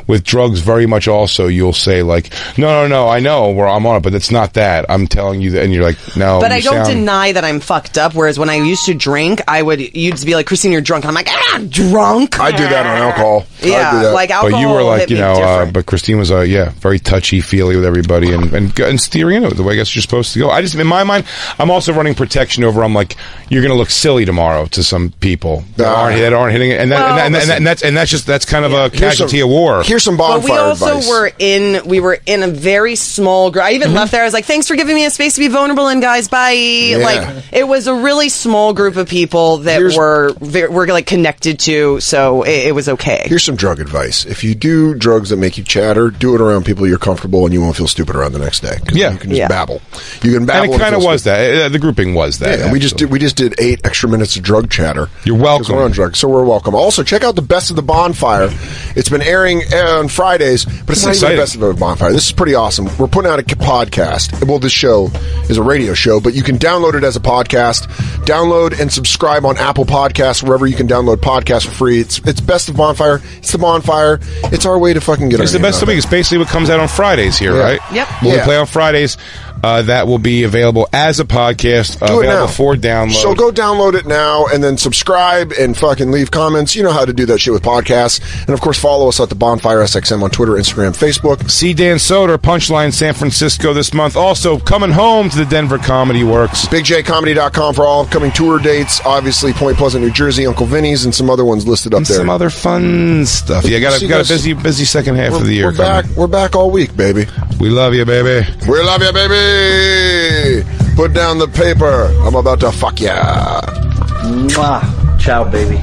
with drugs, very much also, you'll say, like, no, I know where I'm on it, but it's not that. I'm telling you that, and you're like, no. But I don't deny that I'm fucked up, whereas when I used to drink, you'd be like, Christine, you're drunk. And I'm like, drunk? I do that on alcohol. Yeah, like alcohol. But you were like, but Christine was, very touchy-feely with everybody and steering into it the way I guess you're supposed to go. I just, in my mind, I'm also running protection over, I'm like, you're going to look silly tomorrow to some people that aren't hitting it. And that's kind of a casualty of war. Here's some bonfire advice. We were in a very small group. I even left there. I was like, thanks for giving me a space to be vulnerable, and guys, bye. Yeah. Like, it was a really small group of people that we're like connected to, so it was okay. Here's some drug advice. If you do drugs that make you chatter, do it around people you're comfortable and you won't feel stupid around the next day. Yeah. You can just babble. You can babble. And it kind of was that. The grouping was that. Yeah, we just did 8 extra minutes of drug chatter. You're welcome. We're on drugs, so we're welcome. Also, check out the Best of the Bonfire. It's been airing on Fridays, but it's not even the Best of the Bonfire. This is pretty awesome. We're putting out a podcast. Well, this show is a radio show, but you can download it as a podcast. Download and subscribe on Apple Podcasts, wherever you can download podcasts for free. It's Best of Bonfire. It's the Bonfire. It's our way to fucking get. It's the best of the week. It's basically what comes out on Fridays here, right? Yep. We play on Fridays. That will be available as a podcast, available for download. So go download it now and then subscribe and fucking leave comments. You know how to do that shit with podcasts. And of course, follow us at the Bonfire SXM on Twitter, Instagram, Facebook. See Dan Soder, Punchline San Francisco this month. Also coming home to the Denver Comedy Works. BigJComedy.com for all upcoming tour dates. Obviously, Point Pleasant, New Jersey, Uncle Vinny's, and some other ones listed up there. Some other fun stuff. Yeah, got a busy second half of the year. We're back all week, baby. We love you, baby. We love you, baby. Put down the paper. I'm about to fuck ya. Mwah. Ciao, baby.